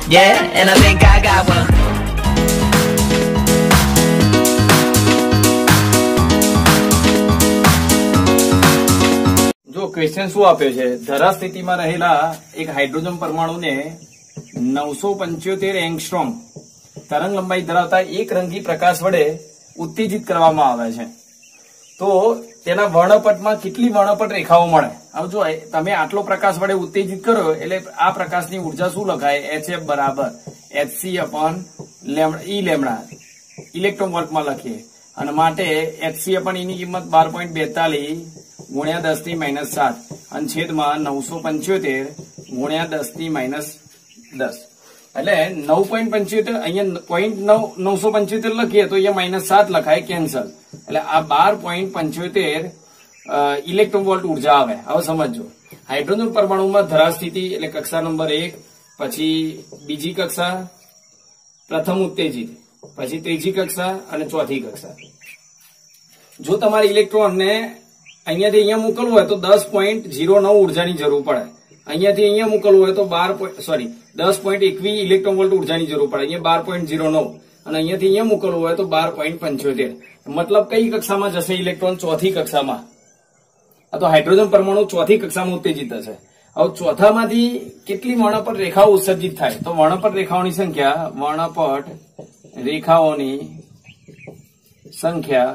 Yeah, and I think I got one. જો question શું આપ્યો છે, ધરા સ્થિતિમાં રહેલા એક હાઇડ્રોજન પરમાણુને 975 એંગસ્ટ્રોમ તરંગ લંબાઈ ધરાવતા એક રંગી પ્રકાશ વડે ઉત્તેજિત કરવામાં આવે છે, તો તેના વર્ણપટમાં કેટલી વર્ણપટ રેખાઓ મળે? હવે જો તમે આટલો પ્રકાશ વડે ઉત્તેજિત કરો એટલે આ પ્રકાશની ઉર્જા શું લખાય? HF બરાબર hc/e લેમ્ડા ઇલેક્ટ્રોન વોલ્ટમાં લખીએ, અને માટે hc/e ની કિંમત 12.42 ગુણ્યા 10⁻⁷ અને છેદમાં 975 ગુણ્યા 10⁻10 એટલે 9.75 અહીંયા 975 લખીએ તો અહીંયા -7 લખાય, કેન્સલ, એટલે આ 12.75 ઇલેક્ટ્રોન વોલ્ટ ઉર્જા આવે. હવે સમજો, હાઇડ્રોજન પરમાણુમાં ધરા સ્થિતિ એટલે કક્ષા નંબર 1, પછી બીજી કક્ષા, પ્રથમ ઉત્તેજિત, પછી ત્રીજી કક્ષા અને ચોથી કક્ષા. જો તમારે ઇલેક્ટ્રોનને અહીંયાથી અહીંયા મોકલવું હોય તો 10.09 ઉર્જાની જરૂર પડે, અહીંયાથી અહીંયા મોકલવું હોય તો 10.21 ઇલેક્ટ્રોન વોલ્ટ ઉર્જાની જરૂર પડે, અહીંયા 12.09, અને અહીંયાથી અહીંયા મોકલવું હોય તો 12.75. મતલબ કઈ કક્ષામાં જશે ઇલેક્ટ્રોન? ચોથી કક્ષામાં. આ તો હાઇડ્રોજન પરમાણુ ચોથી કક્ષામાં ઉત્તેજિત થશે. હવે ચોથામાંથી કેટલી વર્ણપટ રેખાઓ ઉત્સર્જિત થાય? તો વર્ણપટ રેખાઓની સંખ્યા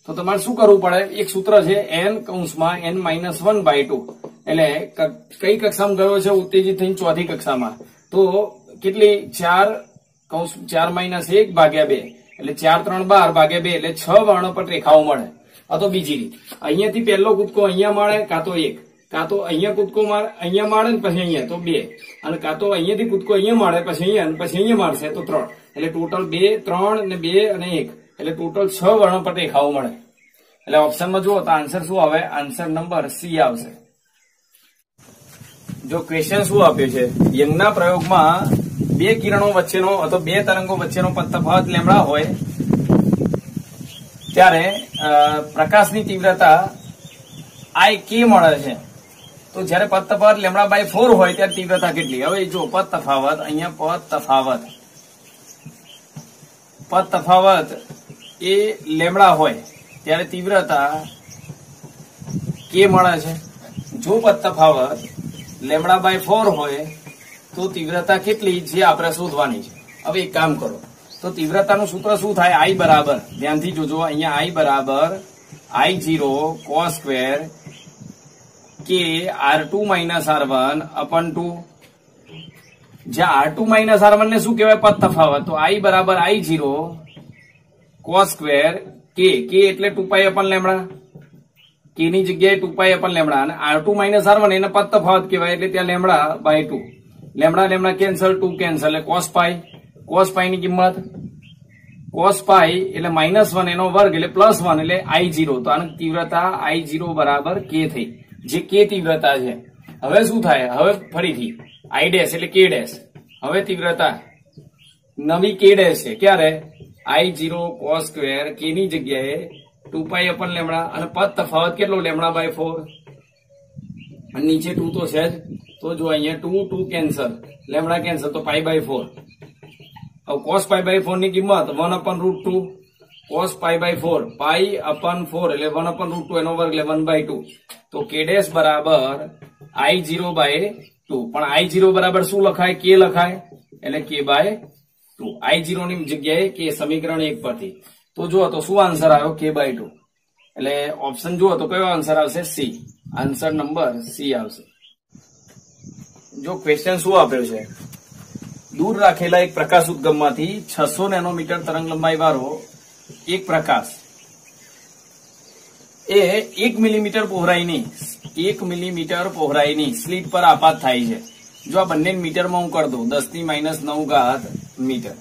તો તમારે શું કરવું પડે? એક સૂત્ર છે n(n-1/2), એટલે કઈ કક્ષામાં ગયો છે ઉત્તેજિત થઈને? ચોથી કક્ષામાં. તો કેટલી? 4-1/2, એટલે 4×3=12 એટલે 6 વર્ણપટ રેખાઓ મળે. આ તો બીજી રીત. અહીંયાથી પહેલો કૂદકો અહીંયા મળે, કાં તો 1, કાં તો અહીંયા કૂદકો અહીંયા મળે ને પછી અહીંયા તો 2, અને કાં તો અહીંયાથી કૂદકો અહીંયા મળે પછી અહીંયા મારશે તો 3, એટલે ટોટલ 2, 3 ને 2 અને 1, એટલે ટોટલ 6 વર્ણપટ રેખાઓ મળે. એટલે ઓપ્શનમાં જુઓ તો આન્સર શું આવે? આન્સર નંબર સી આવશે. જો ક્વેશ્ચન શું આપ્યું છે, યંગના પ્રયોગમાં બે કિરણો વચ્ચેનો અથવા બે તરંગો વચ્ચેનો તફાવત લેમ્ડા હોય ત્યારે પ્રકાશની તીવ્રતા I k મળે છે. તો જયારે પદ તફાવત λ/4 હોય ત્યારે તીવ્રતા કેટલી? હવે જો પદ તફાવત, અહીંયા પદ તફાવત એ લેમ્ડા હોય ત્યારે તીવ્રતા k મળે છે. જો પદ તફાવત λ/4 હોય તો તીવ્રતા કેટલી, જે આપણે શોધવાની છે. હવે એક કામ કરો, તો તીવ્રતાનું સૂત્ર શું થાય? I બરાબર, ધ્યાનથી જોજો, અહીંયા I બરાબર I0 cos² k R2 - R1/2. જ્યાં R2 - R1 ને શું કહેવાય? પદ તફાવત. તો I બરાબર I0 cos² k એટલે 2π/λ, k ની જગ્યાએ 2π/λ, અને R2 - R1 એને પદ તફાવત કહેવાય, એટલે ત્યાં λ/2. લેમ્ડા કેન્સલ, 2 કેન્સલ, એટલે cos π ની કિંમત cos π એટલે -1 એનો વર્ગ એટલે +1 એટલે I0. તો આની તીવ્રતા I0 બરાબર k થઈ, જે k તીવ્રતા છે. હવે શું થાય? હવે ફરીથી I' એટલે k', હવે તીવ્રતા નવી k' છે. ક્યારે? I0 cos² k ની જગ્યાએ 2π/λ, અને પદ તફાવત કેટલો? λ/4, અને નીચે 2 તો છે જ, તો જો અહીંયા 2 કેન્સલ, લેમ્ડા કેન્સલ, તો π/4. હવે cos π/4 ની કિંમત 1/√2, cos π/4 π/4 એટલે 1/√2 એનો વર્ગ એટલે 1/2. તો k' બરાબર I0/2, પણ I0 બરાબર શું લખાય? k લખાય, એટલે k/2. I0 ની જગ્યાએ k, સમીકરણ 1 પરથી. તો જુઓ તો શું આન્સર આવ્યો? k/2. એટલે ઓપ્શન જુઓ તો કયો આન્સર આવશે? સી. આન્સર નંબર સી આવશે. જો ક્વેશ્ચન શું આપ્યો છે, દૂર રાખેલા એક પ્રકાશ ઉદ્ગમમાંથી 600 નેનોમીટર તરંગ લંબાઈ વાળો એક પ્રકાશ એ 1 મિલીમીટર પહોળાઈની સ્લીટ પર આપાત થાય છે. જો આ બંને મીટરમાં હું કરી દઉં 10⁻⁹ મીટર.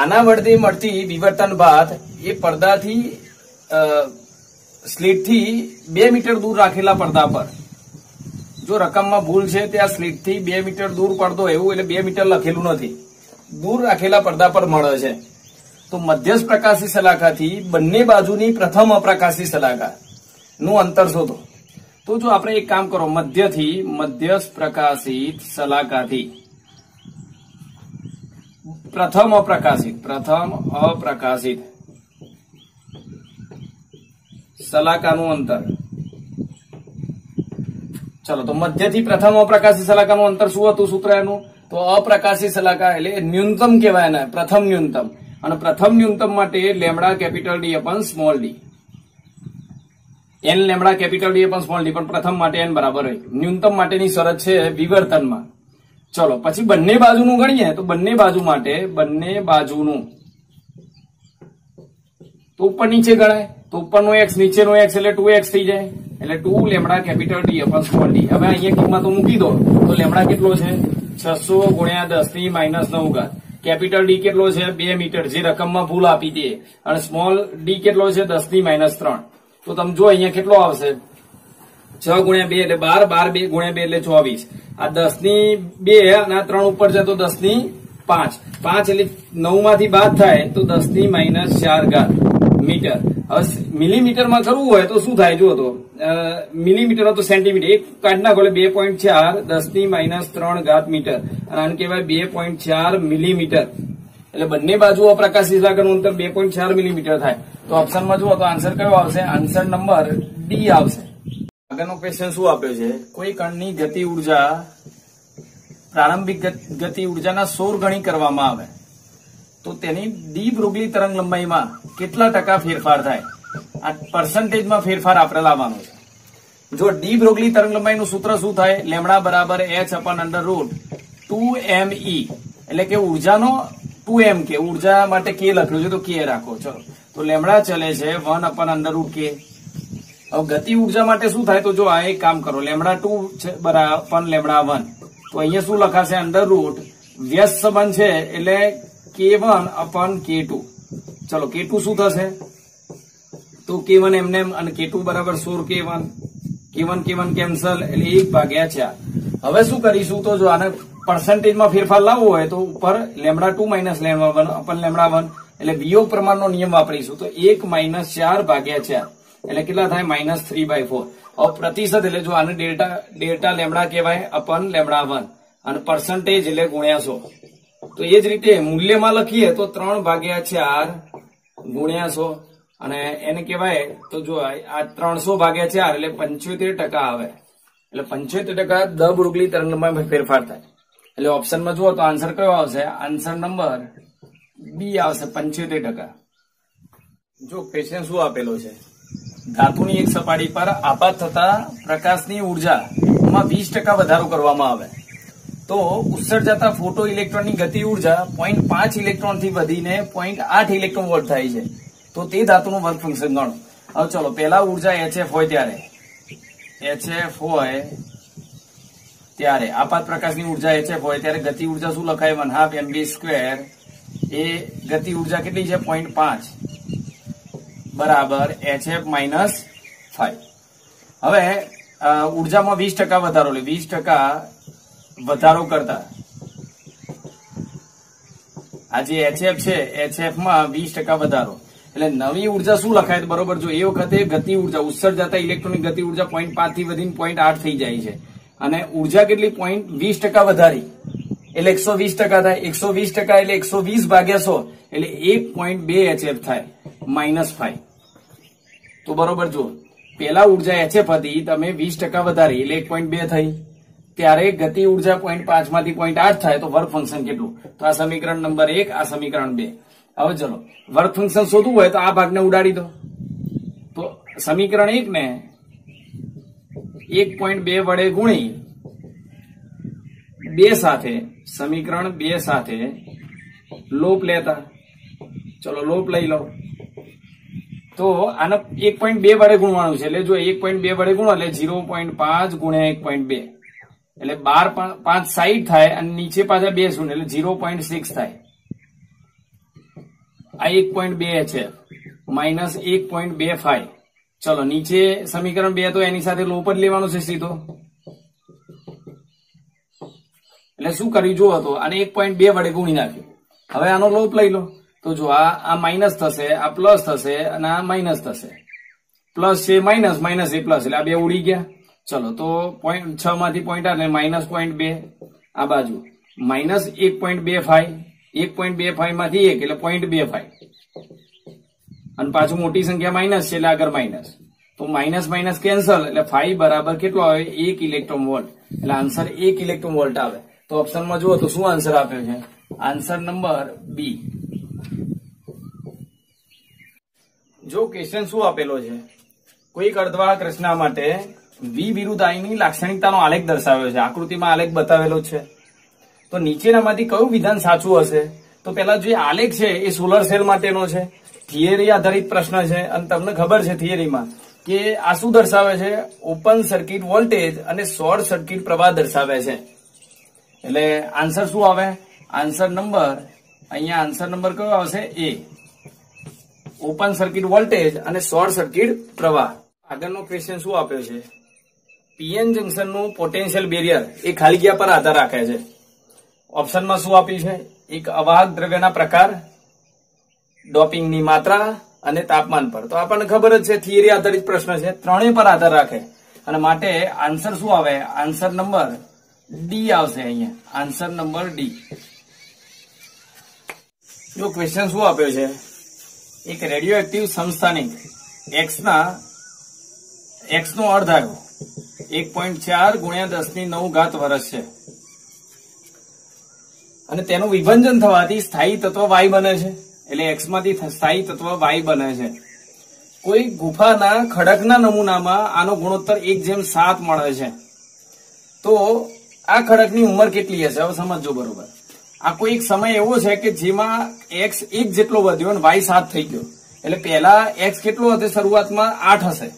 આના વડે મળતી વિવર્તન બાદ એ પડદાથી સ્લીટથી 2 મીટર દૂર રાખેલા પડદા પર, જો રકમમાં ભૂલ છે ત્યાં સ્લીટથી 2 મીટર દૂર પડદો, એવું એટલે 2 મીટર લખેલું નથી, દૂર રાખેલા પડદા પર મળે છે. તો મધ્યસ્થ પ્રકાશી શલાકાથી બંને બાજુની પ્રથમ અપ્રકાશી શલાકા નું અંતર શોધો. તો જો આપણે એક કામ કરો, મધ્યસ્થ પ્રકાશિત શલાકાથી પ્રથમ અપ્રકાશિત સલાકાનું અંતર. ચલો, તો મધ્યથી પ્રથમ અપ્રકાશિત સલાકાનું અંતર શું હતું સૂત્ર એનું? તો અપ્રકાશિત સલાકા એટલે ન્યૂનતમ કહેવાય ને, પ્રથમ ન્યૂનતમ. અને પ્રથમ ન્યૂનતમ માટે lambda capital D upon small d, N lambda capital D upon small d, પણ પ્રથમ માટે એન બરાબર હોય. ન્યૂનતમ માટેની શરત છે વિવર્તનમાં. ચલો, પછી બંને બાજુનું ગણીએ તો બંને બાજુ માટે તો ઉપર નીચે ગણાય, તો ઉપરનો x નીચેનો x એટલે 2x થઈ જાય, એટલે 2 lambda capital D upon small d. હવે અહીંયા કિંમતો મૂકી દો તો લેમડા કેટલો છે? 600 ગુણ્યા 10⁻9 ઘાત. કેપિટલ ડી કેટલો છે? 2 મીટર, જે રકમમાં ભૂલ આપી દે. અને સ્મોલ ડી કેટલો છે? 10⁻3. તો તમે જો અહીંયા કેટલો આવશે? 6 ગુણ્યા 2 એટલે 12, 12 2 ગુણ્યા 2 એટલે 24. આ 10⁻2 અને આ 3 ઉપર છે તો 10⁻5. 5 એટલે 9 માંથી બાદ થાય તો 10⁻4 ઘાત મીટર. હવે મિલીમીટરમાં કરવું હોય તો શું થાય? જુઓ તો મિલીમીટર તો સેન્ટીમીટર, એક કાઢી નાખો એટલે 2.4 10⁻3 ઘાત મીટર, અને આને કહેવાય 2.4 મિલીમીટર. એટલે બંને બાજુ અપ્રકાશિત સલાકાનું અંતર 2.4 મિલીમીટર થાય. તો ઓપ્શનમાં જુઓ તો આન્સર કયો આવશે? આન્સર નંબર ડી આવશે. આગળનો ક્વેશ્ચન શું આપ્યો છે? કોઈ કણની ગતિ ઉર્જા પ્રારંભિક ગતિ ઉર્જાના 16 ગણી કરવામાં આવે તો તેની ડી બ્રોગલી તરંગ લંબાઈમાં કેટલા ટકા ફેરફાર થાય? આ પર્સન્ટેજમાં ફેરફાર આપણે લાવવાનો છે. જો ડી બ્રોગલી તરંગ લંબાઈનું સૂત્ર શું થાય? લેમડા બરાબર h અપન અંડર રૂટ 2me, એટલે કે ઉર્જાનો 2m કે ઉર્જા માટે કે લખ્યું છે તો કે રાખો. ચલો, તો લેમડા ચલે છે 1 અપન અંડર રૂટ કે. હવે ગતિ ઉર્જા માટે શું થાય? તો જો આ એક કામ કરો, લેમડા 2 અપન લેમડા 1, તો અહીંયા શું લખાશે? અંડર રૂટ વ્યસ્ત સંબંધ છે એટલે k1 અપન k2. ચલો, k2 શું થશે? તો k1 એમને અને k2 બરાબર 16 k1 કેન્સલ એટલે 1/4. હવે શું કરીશું? તો જો આને પર્સન્ટેજમાં ફેરફાર લાવવો હોય તો ઉપર લેમડા 2 માઇનસ લેમડા 1 અપન લેમડા 1 એટલે વિયોગ પ્રમાણનો નિયમ વાપરીશું. તો 1 - 4/4 એટલે કેટલા થાય? -3/4. હવે પ્રતિશત એટલે જો આને ડેલ્ટા લેમડા કહેવાય અપન લેમડા 1, અને પર્સન્ટેજ એટલે ગુણ્યા 100. તો એ જ રીતે મૂલ્યમાં લખીએ તો 3/4 ગુણ્યા 100, અને એને કહેવાય તો જો આ 300/4 એટલે 75% આવે. એટલે 75% દ બ્રોગલી તરંગ લંબાઈમાં ફેરફાર થાય. એટલે ઓપ્શનમાં જુઓ તો આન્સર કયો આવશે? આન્સર નંબર બી આવશે, 75%. જો ક્વેશ્ચન શું આપેલો છે? ધાતુની એક સપાટી પર આપાત થતા પ્રકાશની ઉર્જામાં 20% વધારો કરવામાં આવે તો ઉત્સર્જાતા ફોટો ઇલેક્ટ્રોનની ગતિ ઉર્જા 0.5 ઇલેક્ટ્રોન થી વધીને 0.8 ઇલેક્ટ્રોન વોલ્ટ થાય છે. તો તે ધાતુનું વર્ક ફંક્શન ગણો. હવે ચલો, પહેલા ઉર્જા HF હોય ત્યારે આપાત પ્રકાશની ઉર્જા HF હોય ત્યારે ગતિ ઉર્જા શું લખાય? 1/2 mv². એ ગતિ ઉર્જા કેટલી છે? 0.5 બરાબર HF - 5. હવે ઉર્જામાં 20% વધારો, એટલે 20% વધારો કરતા આ જે HF છે, HF માં 20% વધારો એટલે નવી ઉર્જા શું લખાય? બરોબર, જો એ વખતે ગતિ ઉર્જા ઉત્સર્જાતા ઇલેક્ટ્રોનની ગતિ ઉર્જા 0.5 થી વધીને 0.8 થઈ જાય છે, અને ઉર્જા કેટલી? 20% વધારી એટલે 120% થાય. 120% એટલે 120/100 એટલે 1.2 HF થાય -5. તો બરોબર, જો પેલા ઉર્જા HF હતી, તમે 20% વધારી એટલે 1.2 થઈ, ત્યારે ગતિ ઉર્જા 0.5 માંથી 0.8 થાય તો વર્ક ફંક્શન કેટલું? તો આ સમીકરણ નંબર 1, આ સમીકરણ 2. હવે ચલો, વર્ક ફંક્શન શોધવું હોય તો આ ભાગને ઉડાડી દો. તો સમીકરણ 1 ને 1.2 વડે ગુણી 2 સાથે, સમીકરણ 2 સાથે લોપ લેતા. ચલો, લોપ લઈ લો. તો આને 1.2 વડે ગુણવાનું છે. એટલે જો 1.2 વડે ગુણો એટલે 0.5 ગુણ્યા 1.2 એટલે 12 5 60 થાય, અને નીચે પાછા 2 શૂન્ય એટલે 0.6 થાય. આ 1.2 HF માઇનસ 1.25. ચલો, નીચે સમીકરણ 2 તો એની સાથે લોપ જ લેવાનો છે સીધો. એટલે શું કર્યું જુઓ તો આને 1.2 વડે ગુણી નાખ્યું. હવે આનો લોપ લઈ લો. તો જો આ માઇનસ થશે, આ પ્લસ થશે, અને આ માઇનસ થશે. પ્લસ છે માઇનસ, માઇનસ એ પ્લસ, એટલે આ બે ઉડી ગયા. ચલો, તો 0.6 માંથી 0.8 એટલે -0.2. આ બાજુ -1.25 1.25 માંથી 1 એટલે 0.25 અને પાછું મોટી સંખ્યા માઇનસ છે એટલે આગળ માઇનસ, તો માઇનસ માઇનસ કેન્સલ એટલે 5 બરાબર કેટલો આવે 1 ઇલેક્ટ્રોન વોલ્ટ, એટલે આન્સર 1 ઇલેક્ટ્રોન વોલ્ટ આવે. તો ઓપ્શનમાં જુઓ તો શું આન્સર આપ્યો છે? Answer number B. જો ક્વેશ્ચન શું આપેલો છે, કોઈક અર્ધવાહક રચના માટે વી વિરુદ્ધ આઈની લાક્ષણિકતાનો આલેખ દર્શાવ્યો છે. આકૃતિમાં આલેખ બતાવેલો છે. તો નીચેનામાંથી કયું વિધાન સાચું હશે? તો પેલા જે આલેખ છે એ સોલર સેલ માટેનો છે, થિયરી આધારિત પ્રશ્ન છે, અને તમને ખબર છે થિયરીમાં કે આ શું દર્શાવે છે? ઓપન સર્કિટ વોલ્ટેજ અને શોર્ટ સર્કિટ પ્રવાહ દર્શાવે છે. એટલે આન્સર શું આવે? આન્સર નંબર અહીંયા આન્સર નંબર કયો આવશે? એ. ઓપન સર્કિટ વોલ્ટેજ અને શોર્ટ સર્કિટ પ્રવાહ. આગળનો ક્વેશ્ચન શું આપ્યો છે? પીએન જંકશનનું પોટેન્શિયલ બેરિયર એ ખાલી જગ્યા પર આધાર રાખે છે. ઓપ્શનમાં શું આપ્યું છે? એક અવાહક દ્રવ્યના પ્રકાર, ડોપિંગની માત્રા અને તાપમાન પર. તો આપણને ખબર જ છે થિયરી આધારિત પ્રશ્ન છે, ત્રણેય પર આધાર રાખે, અને માટે આન્સર શું આવે? આન્સર નંબર ડી આવશે. અહીંયા આન્સર નંબર ડી. જો ક્વેશ્ચન શું આપ્યો છે? એક રેડિયો એક્ટિવ સમસ્થાનિક એક્સ નો અર્ધ આવ્યો 1.4 × 10⁹ વર્ષ છે, અને તેનું વિભંજન થવાથી સ્થાયી તત્વ વાય બને છે. એટલે એક્સ માંથી સ્થાયી તત્વ વાય બને છે. કોઈ ગુફાના ખડકના નમૂનામાં આનો ગુણોત્તર 1:7 મળે છે. તો આ ખડકની ઉંમર કેટલી હશે? હવે સમજો બરોબર. આ કોઈ એક સમય એવો છે કે જેમાં એક્સ 1 જેટલો વધ્યો અને વાય 7 થઈ ગયો. એટલે પહેલા એક્સ કેટલો હતો? શરૂઆતમાં 8 હશે,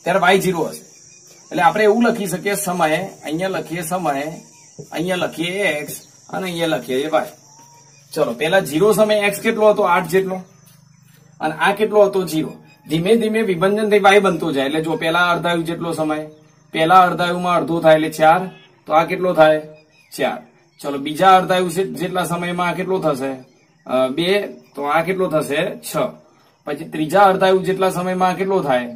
ત્યારે વાય 0 હશે. એટલે આપણે એવું લખી શકીએ સમય, અહીંયા લખીએ સમય, અહીંયા લખીએ એક્સ અને અહીંયા લખીએ વાય. ચલો, પેલા 0 સમય એક્સ કેટલો હતો? 8 જેટલો, અને આ કેટલો હતો? 0. ધીમે ધીમે વિભંજન થઈ વાય બનતો જાય. એટલે જો પેલા અર્ધાયુ જેટલો સમય, પેલા અર્ધાયુમાં અડધો થાય એટલે 4, તો આ કેટલો થાય? 4. ચલો, બીજા અર્ધાયુ જેટલા સમયમાં આ કેટલો થશે? 2, તો આ કેટલો થશે? 6. પછી ત્રીજા અર્ધાયુ જેટલા સમયમાં કેટલો થાય?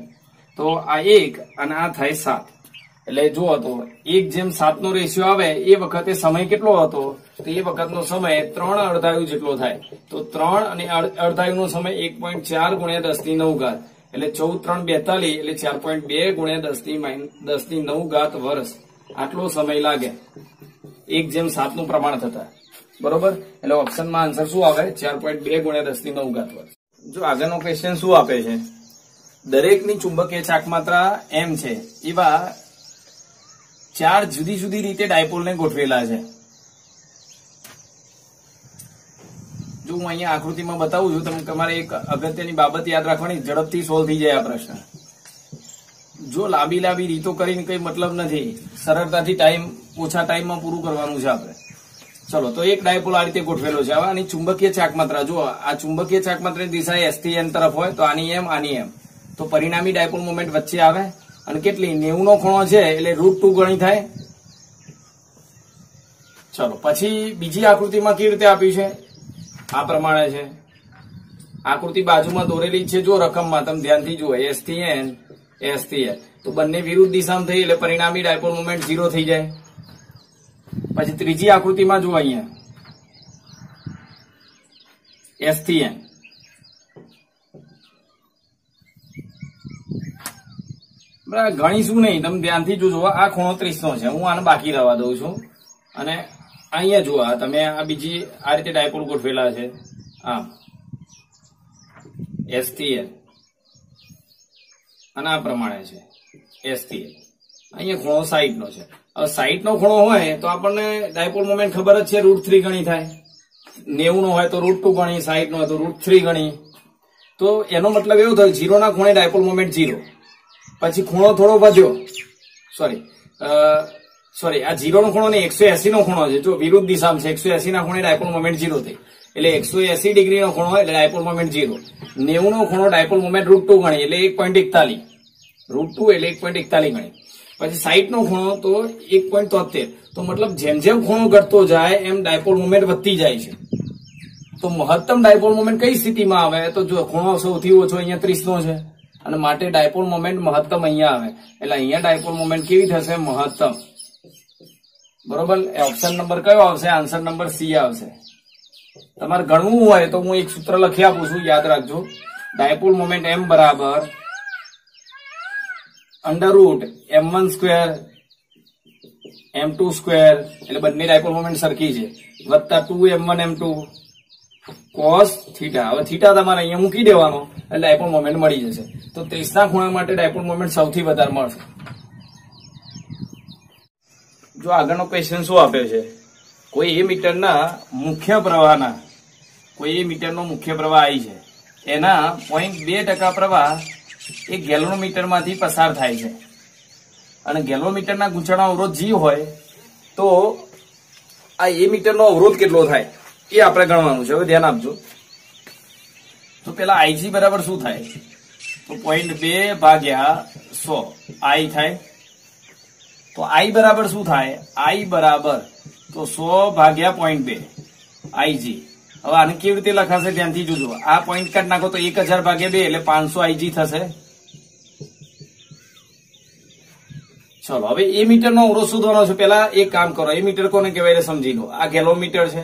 તો આ 1 અને આ થાય 7. એટલે જુઓ તો 1:7 નો રેશિયો આવે એ વખતે સમય કેટલો હતો? તો એ વખતનો સમય 3 અર્ધાયુ જેટલો થાય. તો 3 અને અર્ધાયુનો સમય 1.4 × 10⁹, એટલે 14×3 = 42, એટલે 4.2 × 10⁹ વર્ષ આટલો સમય લાગે 1:7 નું પ્રમાણ થતા. બરોબર. એટલે ઓપ્શનમાં આન્સર શું આવે? 4.2 × 10⁹ વર્ષ. જો આગળનો ક્વેશ્ચન શું આપે છે? દરેકની ચુંબકીય ચાકમાત્રા m છે એવા 4 જુદી જુદી રીતે ડાયપોલને ગોઠવેલા છે. જો હું અહીંયા આકૃતિમાં બતાવું છું, તમારે એક અગત્યની બાબત યાદ રાખવાની, ઝડપથી સોલ્વ થઈ જાય આ પ્રશ્ન. જો લાંબી લાંબી રીતો કરીને કઈ મતલબ નથી, સરળતાથી ઓછા ટાઈમમાં પૂરું કરવાનું છે આપણે. ચલો, તો એક ડાયપોલ આ રીતે ગોઠવેલો છે. હવે આની ચુંબકીય ચાકમાત્રા જો આ ચુંબકીય ચાકમાત્રાની દિશા S થી N તરફ હોય તો આની એમ આની એમ, તો પરિણામી ડાયપોલ મોમેન્ટ વચ્ચે આવે. અને કેટલી? 90 નો ખૂણો છે એટલે √2 ગણી થાય. ચલો, પછી બીજી આકૃતિમાં કેવી રીતે આપ્યું છે? આ પ્રમાણે છે. આકૃતિ બાજુમાં દોરેલી છે જો રકમમાં, તમે ધ્યાનથી જુઓ, S થી N, S થી N, તો બંને વિરુદ્ધ દિશામાં થઈ એટલે પરિણામી ડાયપોલ મોમેન્ટ 0 થઈ જાય. પછી ત્રીજી આકૃતિમાં જુઓ, અહીંયા S થી N, બરાબર. ગણીશું નહીં, તમે ધ્યાનથી જોજો. આ ખૂણો 30 નો છે, હું આને બાકી રહેવા દઉં છું. અને અહીંયા જુઓ, તમે આ બીજી આ રીતે ડાયપોલ ગોઠવેલા છે આમ S થી N, અને આ પ્રમાણે છે S થી N. અહીંયા ખૂણો 60 નો છે. હવે 60 નો ખૂણો હોય તો આપણને ડાયપોલ મોમેન્ટ ખબર જ છે, √3 ગણી થાય. 90 નો હોય તો √2 ગણી, 60 નો હોય તો √3 ગણી. તો એનો મતલબ એવો થયો 0 ના ખૂણે ડાયપોલ મોમેન્ટ 0. પછી ખૂણો થોડો વધ્યો, સોરી આ 0 નો ખૂણો નહીં, 180 નો ખૂણો છે. જો વિરુદ્ધ દિશામાં છે, 180 ના ખૂણે ડાયપોલ મોમેન્ટ 0 થઈ, એટલે 180 ડિગ્રી નો ખૂણો હોય એટલે ડાયપોલ મોમેન્ટ 0. 90 નો ખૂણો ડાયપોલ મોમેન્ટ √2 ગણી, એટલે 1.41, √2 એટલે 1.41 ગણી. પછી 60 નો ખૂણો તો 1.73. તો મતલબ જેમ જેમ ખૂણો ઘટતો જાય એમ ડાયપોલ મોમેન્ટ વધતી જાય છે. તો મહત્તમ ડાયપોલ મોમેન્ટ કઈ સ્થિતિમાં આવે? તો જો ખૂણો સૌથી ઓછો અહીંયા 30 નો છે, અને માટે ડાયપોલ મોમેન્ટ મહત્તમ અહીંયા આવે. એટલે અહીંયા ડાયપોલ મોમેન્ટ કેવી થશે? મહત્તમ. બરોબર. ઓપ્શન નંબર કયો આવશે? આન્સર નંબર સી આવશે. તમારે ગણવું હોય તો હું એક સૂત્ર લખી આપું છું, યાદ રાખજો. ડાયપોલ મોમેન્ટ M બરાબર √m1 સ્ક્વેર m2 સ્ક્વેર, એટલે બંને ડાયપોલ મોમેન્ટ સરખી છે, વત્તા 2m1 m2 cos થીટા. હવે થીટા તમારે અહીંયા મૂકી દેવાનો એટલે ડાયપોલ મોમેન્ટ મળી જશે. તો 30 ના ખૂણા માટે ડાયપોલ મોમેન્ટ સૌથી વધારે મળશે. જો આગળનો ક્વેશ્ચન શું આપ્યો છે, કોઈ એ મીટરના મુખ્ય પ્રવાહના, કોઈ એ મીટરનો મુખ્ય પ્રવાહ આવી છે, એના 0.2% પ્રવાહ એ ગેલ્વનોમીટર માંથી પસાર થાય છે, અને ગેલ્વનોમીટરના ગૂંચળનો અવરોધ G હોય તો આ એ મીટરનો અવરોધ કેટલો થાય એ આપણે ગણવાનું છે. હવે ધ્યાન આપજો. તો પેલા IG બરાબર શું થાય, તો 0.2 ભાગ્યા 100 I થાય. તો I બરાબર શું થાય, I બરાબર તો 100 ભાગ્યા 0.2 IG. હવે આને કેવી રીતે લખાશે ધ્યાનથી જોજો. આ પોઈન્ટ કાઢ નાખો તો 1000 ભાગ્યા 2 એટલે 500 IG થશે. ચલો હવે એ મીટરનો અવરોધ શોધવાનો છે. પેલા એક કામ કરો, એ મીટર કોને કહેવાય સમજી લો. આ ગેલ્વનોમીટર છે,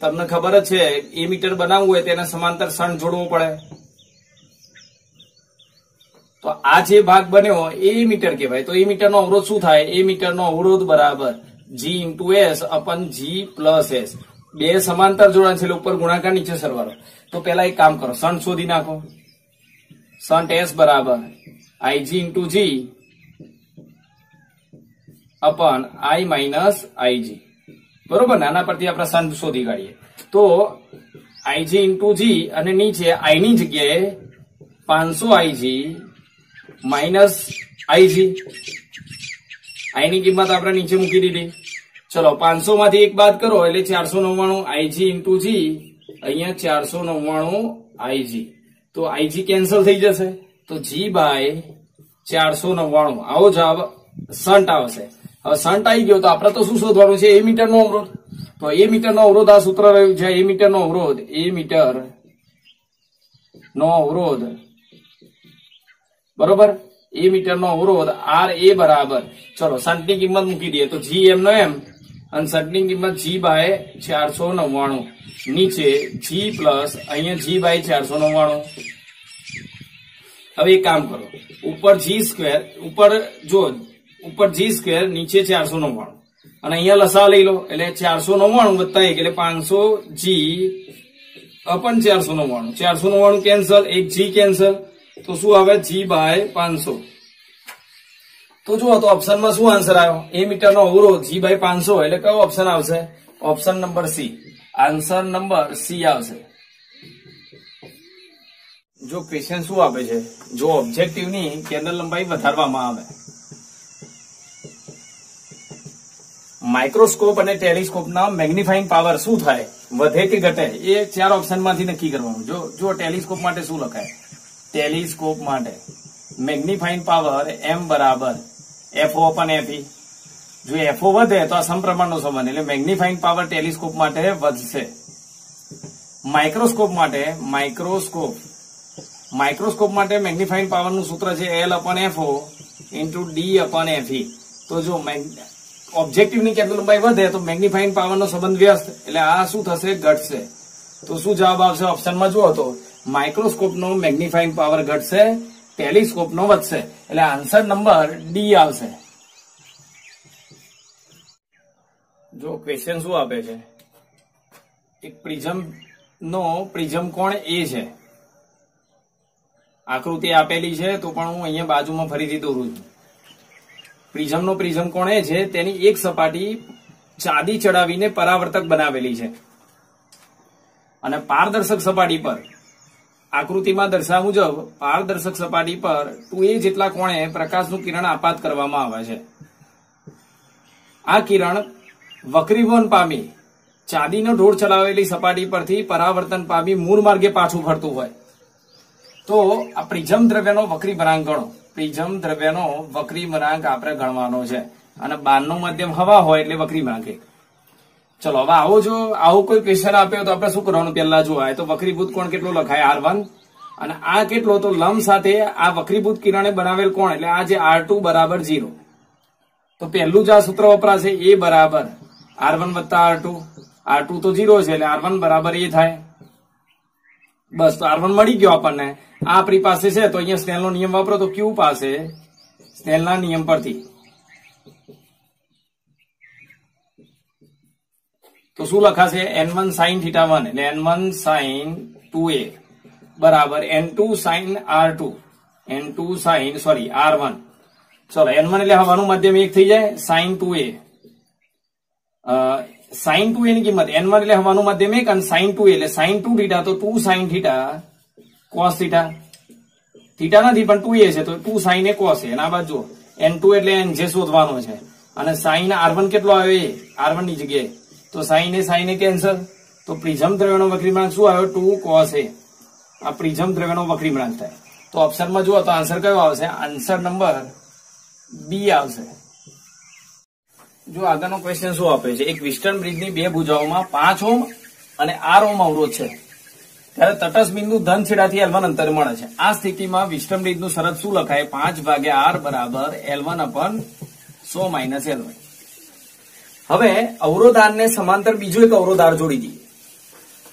તમને ખબર જ છે એ મીટર બનાવવું હોય તેને સમાંતર શન્ટ જોડવો પડે. તો આ જે ભાગ બન્યો એ મીટર કહેવાય. તો એ મીટરનો અવરોધ શું થાય, એ મીટરનો અવરોધ બરાબર G × S અપન G + S. બે સમાંતર જોડાણ છે એટલે ઉપર ગુણાકાર નીચે સરવાળો. તો પેલા એક કામ કરો, શન્ટ શોધી નાખો. શન્ટ S બરાબર IG × G અપન I - IG. બરોબર ને, આના પરથી આપણે શન્ટ શોધી કાઢીએ. તો IG × G અને નીચે I ની જગ્યાએ 500 IG - IG. I ની કિંમત આપણે નીચે મૂકી દીધી. ચલો 500 માંથી એક બાદ કરો એટલે 499 IG × G, અહીંયા 499 IG. તો IG કેન્સલ થઈ જશે, તો G બાય 499. આવો જવાબ શન્ટ આવશે. હવે શન્ટ આવી ગયો તો આપણે તો શું શોધવાનું છે, એ મીટરનો અવરોધ. તો એ મીટરનો અવરોધ આ સૂત્ર રહ્યું છે, એ મીટરનો અવરોધ, એ મીટરનો અવરોધ બરોબર, એ મીટરનો અવરોધ R એ બરાબર, ચલો શન્ટની કિંમત મૂકી દઈએ તો G M નો M અને શન્ટની કિંમત G બાય 499, નીચે G પ્લસ અહીંયા G બાય 499. હવે એક કામ કરો, ઉપર G સ્ક્વેર, ઉપર G સ્ક્વેર, નીચે 499 અને અહીંયા લસા લઈ લો એટલે 499 વત્તા 1 એટલે 500 G અપન 499. 499 કેન્સલ, એક G કેન્સલ, તો શું આવે G બાય 500. તો જુઓ તો ઓપ્શનમાં શું આન્સર આવ્યો, એ મીટરનો અવરોધ G બાય 500 એટલે કયો ઓપ્શન આવશે, option number C. Answer number C આવશે. જો ક્વેશ્ચન શું આપે છે, જો ઓબ્જેક્ટિવની કેન્દ્ર લંબાઈ વધારવામાં આવે, માઇક્રોસ્કોપ અને ટેલિસ્કોપના મેગ્નિફાઇંગ પાવર શું થાય, વધે કે ઘટે, એ 4 ઓપ્શન માંથી નક્કી કરવાનું. જો ટેલિસ્કોપ માટે શું લખાય, ટેલિસ્કોપ માટે મેગ્નિફાઇંગ પાવર M બરાબર FO અપન FE. જો FO વધે તો આ સમપ્રમાણનો સંબંધ, એટલે મેગ્નિફાઇંગ પાવર ટેલિસ્કોપ માટે વધશે. માઇક્રોસ્કોપ માટે મેગ્નિફાઇંગ પાવરનું સૂત્ર છે L અપન FO × D અપન FE. તો જો ઓબ્જેક્ટિવની કેન્દ્ર લંબાઈ વધે તો મેગ્નિફાઇંગ પાવરનો સંબંધ વ્યસ્ત, એટલે આ શું થશે, ઘટશે. તો શું જવાબ આવશે ઓપ્શનમાં જુઓ તો માઇક્રોસ્કોપનો મેગ્નિફાઇંગ પાવર ઘટશે, ટેલિસ્કોપનો વધશે, એટલે આન્સર નંબર D આવશે. જો ક્વેશ્ચન શું આપે છે, એક પ્રિઝમ કોણ A છે, આકૃતિ આપેલી છે તો પણ હું અહીંયા બાજુમાં ફરીથી દોરું છું. પ્રિઝમ કોણ A છે, તેની એક સપાટી ચાંદી ચડાવીને પરાવર્તક બનાવેલી છે અને પારદર્શક સપાટી પર, આકૃતિમાં દર્શાવ્યા મુજબ પારદર્શક સપાટી પર 2A જેટલા કોણે પ્રકાશનું કિરણ આપાત કરવામાં આવે છે. આ કિરણ વક્રીભવન પામી ચાંદીનો ઢોળ ચડાવેલી સપાટી પરથી પરાવર્તન પામી મૂળ માર્ગે પાછું ફરતું હોય તો આ પ્રિઝમ દ્રવ્યનો વક્રીભરાંક ગણો. પ્રિઝમ દ્રવ્યનો વક્રીભરાંક આપણે ગણવાનો છે અને બહારનો માધ્યમ હવા હોય એટલે વક્રીભરાંક 1. ચલો હવે આવો કોઈ ક્વેશ્ચન આપ્યો તો આપણે શું કરવાનું, પહેલા જોવાય તો વક્રીભૂત કોણ કેટલો લખાય R1 અને આ કેટલો, તો લંબ સાથે આ વક્રીભૂત કિરણે બનાવેલ કોણ એટલે આ જે R2 બરાબર 0. તો પહેલું જ આ સૂત્ર વપરાશે, A બરાબર R1 વત્તા R2 R2 તો 0 છે એટલે R1 બરાબર એ થાય. બસ તો R1 મળી ગયો આપણને. આ આપણી પાસે છે તો અહીંયા સ્નેલનો નિયમ વાપરો તો Q પાસે સ્નેલના નિયમ પરથી તો શું લખાશે N1 sin θ1 એટલે N1 sin 2a બરાબર N2 sin R2 N2 sin R1. ચલો N1 એટલે હવાનું માધ્યમ 1 થઈ જાય sin 2a sin 2a ની કિંમત N1 એટલે હવાનું માધ્યમ 1 અને sin 2a એટલે sin 2 θ તો 2 sin θ cos θ થીટા નથી પણ 2a છે તો 2 sin a cos a અને આ બાજુ N2 એટલે N જે શોધવાનો છે અને sin R1 કેટલો આવ્યો R1 ની જગ્યાએ તો sin a કેન્સલ તો પ્રિઝમ દ્રવ્યનો વક્રીમળાંક શું આવ્યો 2 cos a. આ પ્રિઝમ દ્રવ્યનો વક્રીમળાંક થાય તો ઓપ્શનમાં જુઓ તો આન્સર કયો આવશે આન્સર નંબર બી આવશે. જો આગળનો ક્વેશ્ચન શું આપે છે એક વિસ્ટર્ન બ્રિજની બે ભુજાઓમાં 5 ઓહ્મ અને 8 ઓહ્મ અવરોધ છે ત્યારે તટસ્થ બિંદુ ધન છેડાથી L1 અંતરે મળે છે. આ સ્થિતિમાં વિસ્ટર્ન બ્રિજનું શરત શું લખાય 5/r બરાબર L1/100 - L1. હવે અવરોધારને સમાંતર બીજો એક અવરોધાર જોડી દઈએ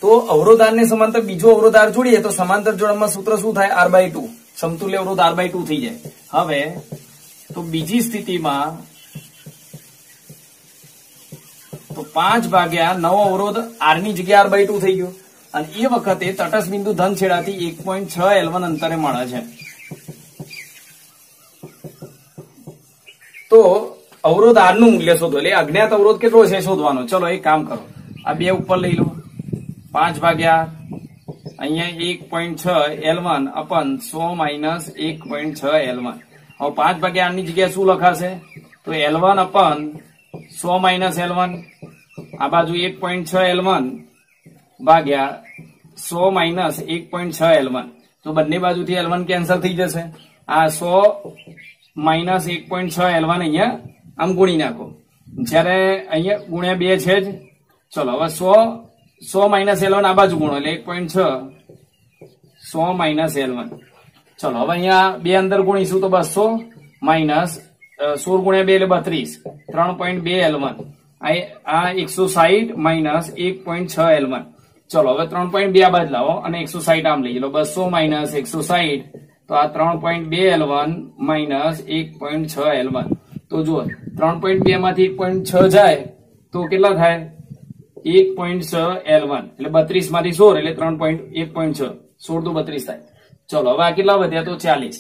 તો અવરોધારને સમાંતર બીજો અવરોધાર જોડીએ તો સમાંતર જોડવામાં સૂત્ર શું થાય R/2 સમતુલ્ય અવરોધ R/2 થઈ જાય. હવે તો બીજી સ્થિતિમાં તો 5/9 અવરોધ R ની જગ્યાએ R/2 થઈ ગયો અને એ વખતે તટસ્થ બિંદુ ધન છેડાથી 1.6 L1 અંતરે મળે છે. તો અવરોધ R નું મૂલ્ય શોધો એટલે અજ્ઞાત અવરોધ કેટલો છે શોધવાનો. ચલો એક કામ કરો આ બે ઉપર લઈ લો 5/8 અહીંયા 1.6 L1 અપન 100 - 1.6 L1. હવે 5/8 ની જગ્યાએ શું લખાશે તો L1 અપન 100 - L1 આ બાજુ 1.6 L1 ભાગ્યા 100 - 1.6 L1 તો બંને બાજુથી L1 કેન્સલ થઈ જશે. આ 100 - 1.6 L1 અહીંયા આમ ગુણી નાખો જ્યારે અહીંયા ગુણ્યા 2 છે જ. ચલો હવે 100 - L1 આ બાજુ ગુણો એટલે 1.6 100 - L1. ચલો હવે અહીંયા 2 અંદર ગુણીશું તો 200 માઇનસ 16 ગુણ્યા 2 એટલે 32 3.2 L1 આ 160 માઇનસ 1.6 L1. ચલો હવે 3.2 આ બાજુ લાવો અને 160 આમ લઈ લો 200 માઇનસ 160 તો આ 3.2 L1 માઇનસ 1.6 L1. તો જુઓ 3.2 માંથી 1.6 જાય તો કેટલા થાય 1.6 L1 એટલે 32 માંથી 16 એટલે 1.6 16 તો 32 થાય. ચલો હવે આ કેટલા વધ્યા તો 40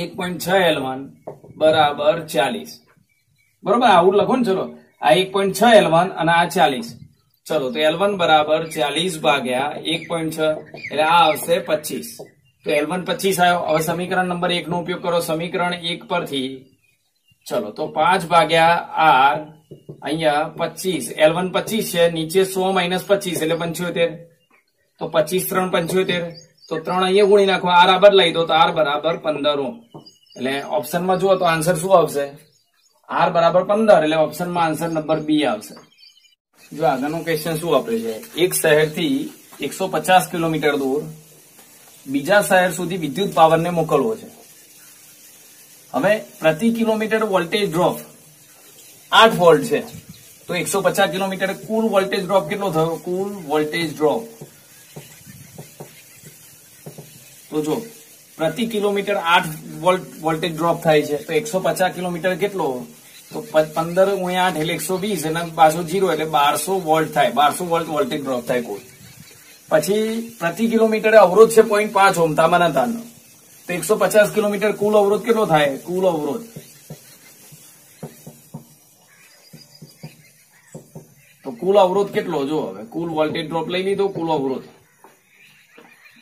1.6 L1 બરાબર 40 બરોબર આવું લખો ને. ચલો આ 1.6 L1 અને આ 40 ચલો તો L1 બરાબર 40 ભાગ્યા 1.6 એટલે આ આવશે 25 તો L1 25 આવ્યો. હવે સમીકરણ નંબર 1 નો ઉપયોગ કરો સમીકરણ 1 પરથી ચલો તો 5/r અહીંયા 25 L1 25 છે નીચે 100 - 25 એટલે 75 તો 25 3 75 તો 3 અહીંયા ગુણી નાખો R આ બદલાઈ દો તો R બરાબર 15 ઓહ્મ એટલે ઓપ્શનમાં જુઓ તો આન્સર શું આવશે R બરાબર 15 એટલે ઓપ્શનમાં આન્સર નંબર બી આવશે. જો આગળનો ક્વેશ્ચન શું આપે છે એક શહેરથી 150 કિલોમીટર દૂર બીજા શહેર સુધી વિદ્યુત પાવરને મોકલવો છે. હવે પ્રતિ કિલોમીટર વોલ્ટેજ ડ્રોપ 8 વોલ્ટ છે તો 150 કિલોમીટર કુલ વોલ્ટેજ ડ્રોપ કેટલો થયો કુલ વોલ્ટેજ ડ્રોપ તો જો પ્રતિ કિલોમીટર 8 વોલ્ટ વોલ્ટેજ ડ્રોપ થાય છે તો 150 કિલોમીટર કેટલો તો 15 ગુણ્યા 8 એટલે 120 અને પાછો 0 એટલે 1200 વોલ્ટ થાય 1200 વોલ્ટ વોલ્ટેજ ડ્રોપ થાય કુલ. પછી પ્રતિ કિલોમીટર અવરોધ છે 0.5 ઓહ્મ તાંબાના તારનો તો 150 કિલોમીટર કુલ અવરોધ કેટલો થાય કુલ અવરોધ તો કુલ અવરોધ કેટલો જો હવે કુલ વોલ્ટેજ ડ્રોપ લઈ લીધો કુલ અવરોધ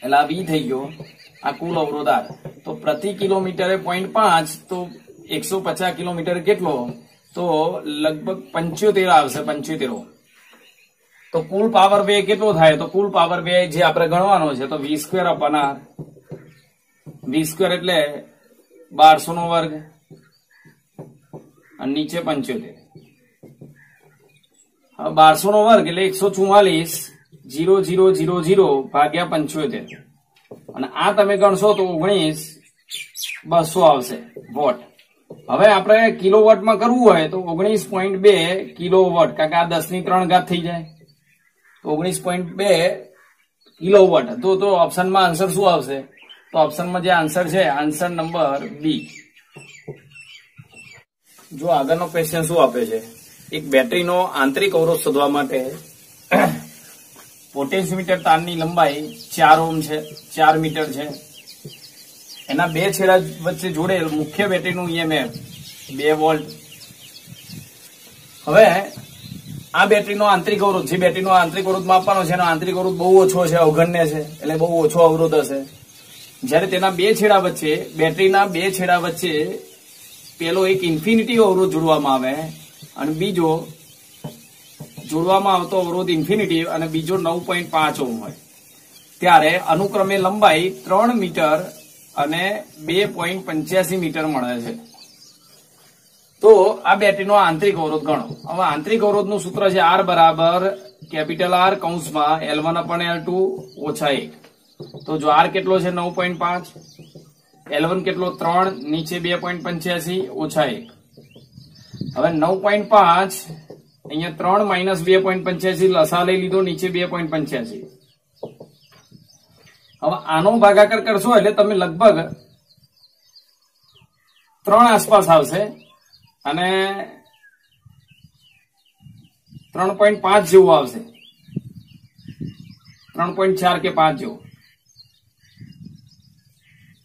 એટલે આ બી થઈ ગયો આ કુલ અવરોધ R તો પ્રતિ કિલોમીટરે 0.5 તો 150 કિલોમીટર કેટલો તો લગભગ 75 આવશે 75 ઓહ્મ. તો કુલ પાવર વે કેટલો થાય તો કુલ પાવર વે જે આપણે ગણવાનો છે તો v² અપન R v² એટલે 1200 નો વર્ગ અને નીચે 75 હવે 1200 નો વર્ગ એટલે 144 0000 ભાગ્યા 75 અને આ તમે ગણશો તો 19 200 આવશે વોટ. હવે આપણે કિલોવોટમાં કરવું હોય તો 19.2 કિલોવોટ, કારણ કે આ 10 ની 3 ઘાત થઈ જાય તો 19.2 કિલોવોટ. તો ઓપ્શનમાં આન્સર શું આવશે? તો ઓપ્શનમાં જે આન્સર છે આન્સર નંબર બી. જો આગળનો ક્વેશ્ચન શું આપે છે, એક બેટરીનો આંતરિક અવરોધ શોધવા માટે પોટેન્શિયોમીટર તારની લંબાઈ 4 ઓહ્મ છે, 4 મીટર છે. એના બે છેડા વચ્ચે જોડેલ મુખ્ય બેટરીનું ઈએમએફ 2 વોલ્ટ. હવે આ બેટરીનો આંતરિક અવરોધ, જે બેટરીનો આંતરિક અવરોધ માપવાનો છે એનો આંતરિક અવરોધ બહુ ઓછો છે, અવગણ્ય છે, એટલે બહુ ઓછો અવરોધ હશે. જ્યારે તેના બે છેડા વચ્ચે, બેટરીના બે છેડા વચ્ચે પેલો એક ઇન્ફિનિટી અવરોધ જોડવામાં આવે અને બીજો જોડવામાં આવતો અવરોધ ઇન્ફિનિટી અને બીજો 9.5 ઓહ્મ હોય, ત્યારે અનુક્રમે લંબાઈ 3 મીટર અને 2.85 મીટર મળે છે. તો આ બેટરીનો આંતરિક અવરોધ ગણો. હવે આંતરિક અવરોધનું સૂત્ર છે R બરાબર કેપિટલ R કૌંસમાં L1/L2 ઓછા 1. તો જો R કેટલો છે 9.5, L1 કેટલો 3, નીચે 2.85 ઓછા 1. હવે 9.5 અહીંયા 3 માઇનસ 2.85 લસા લઈ લીધો, નીચે 2.85. હવે આનો ભાગાકાર કરશો એટલે તમે લગભગ 3 આસપાસ આવશે અને 3.5 જેવું આવશે, 3.4 કે 5 જેવું.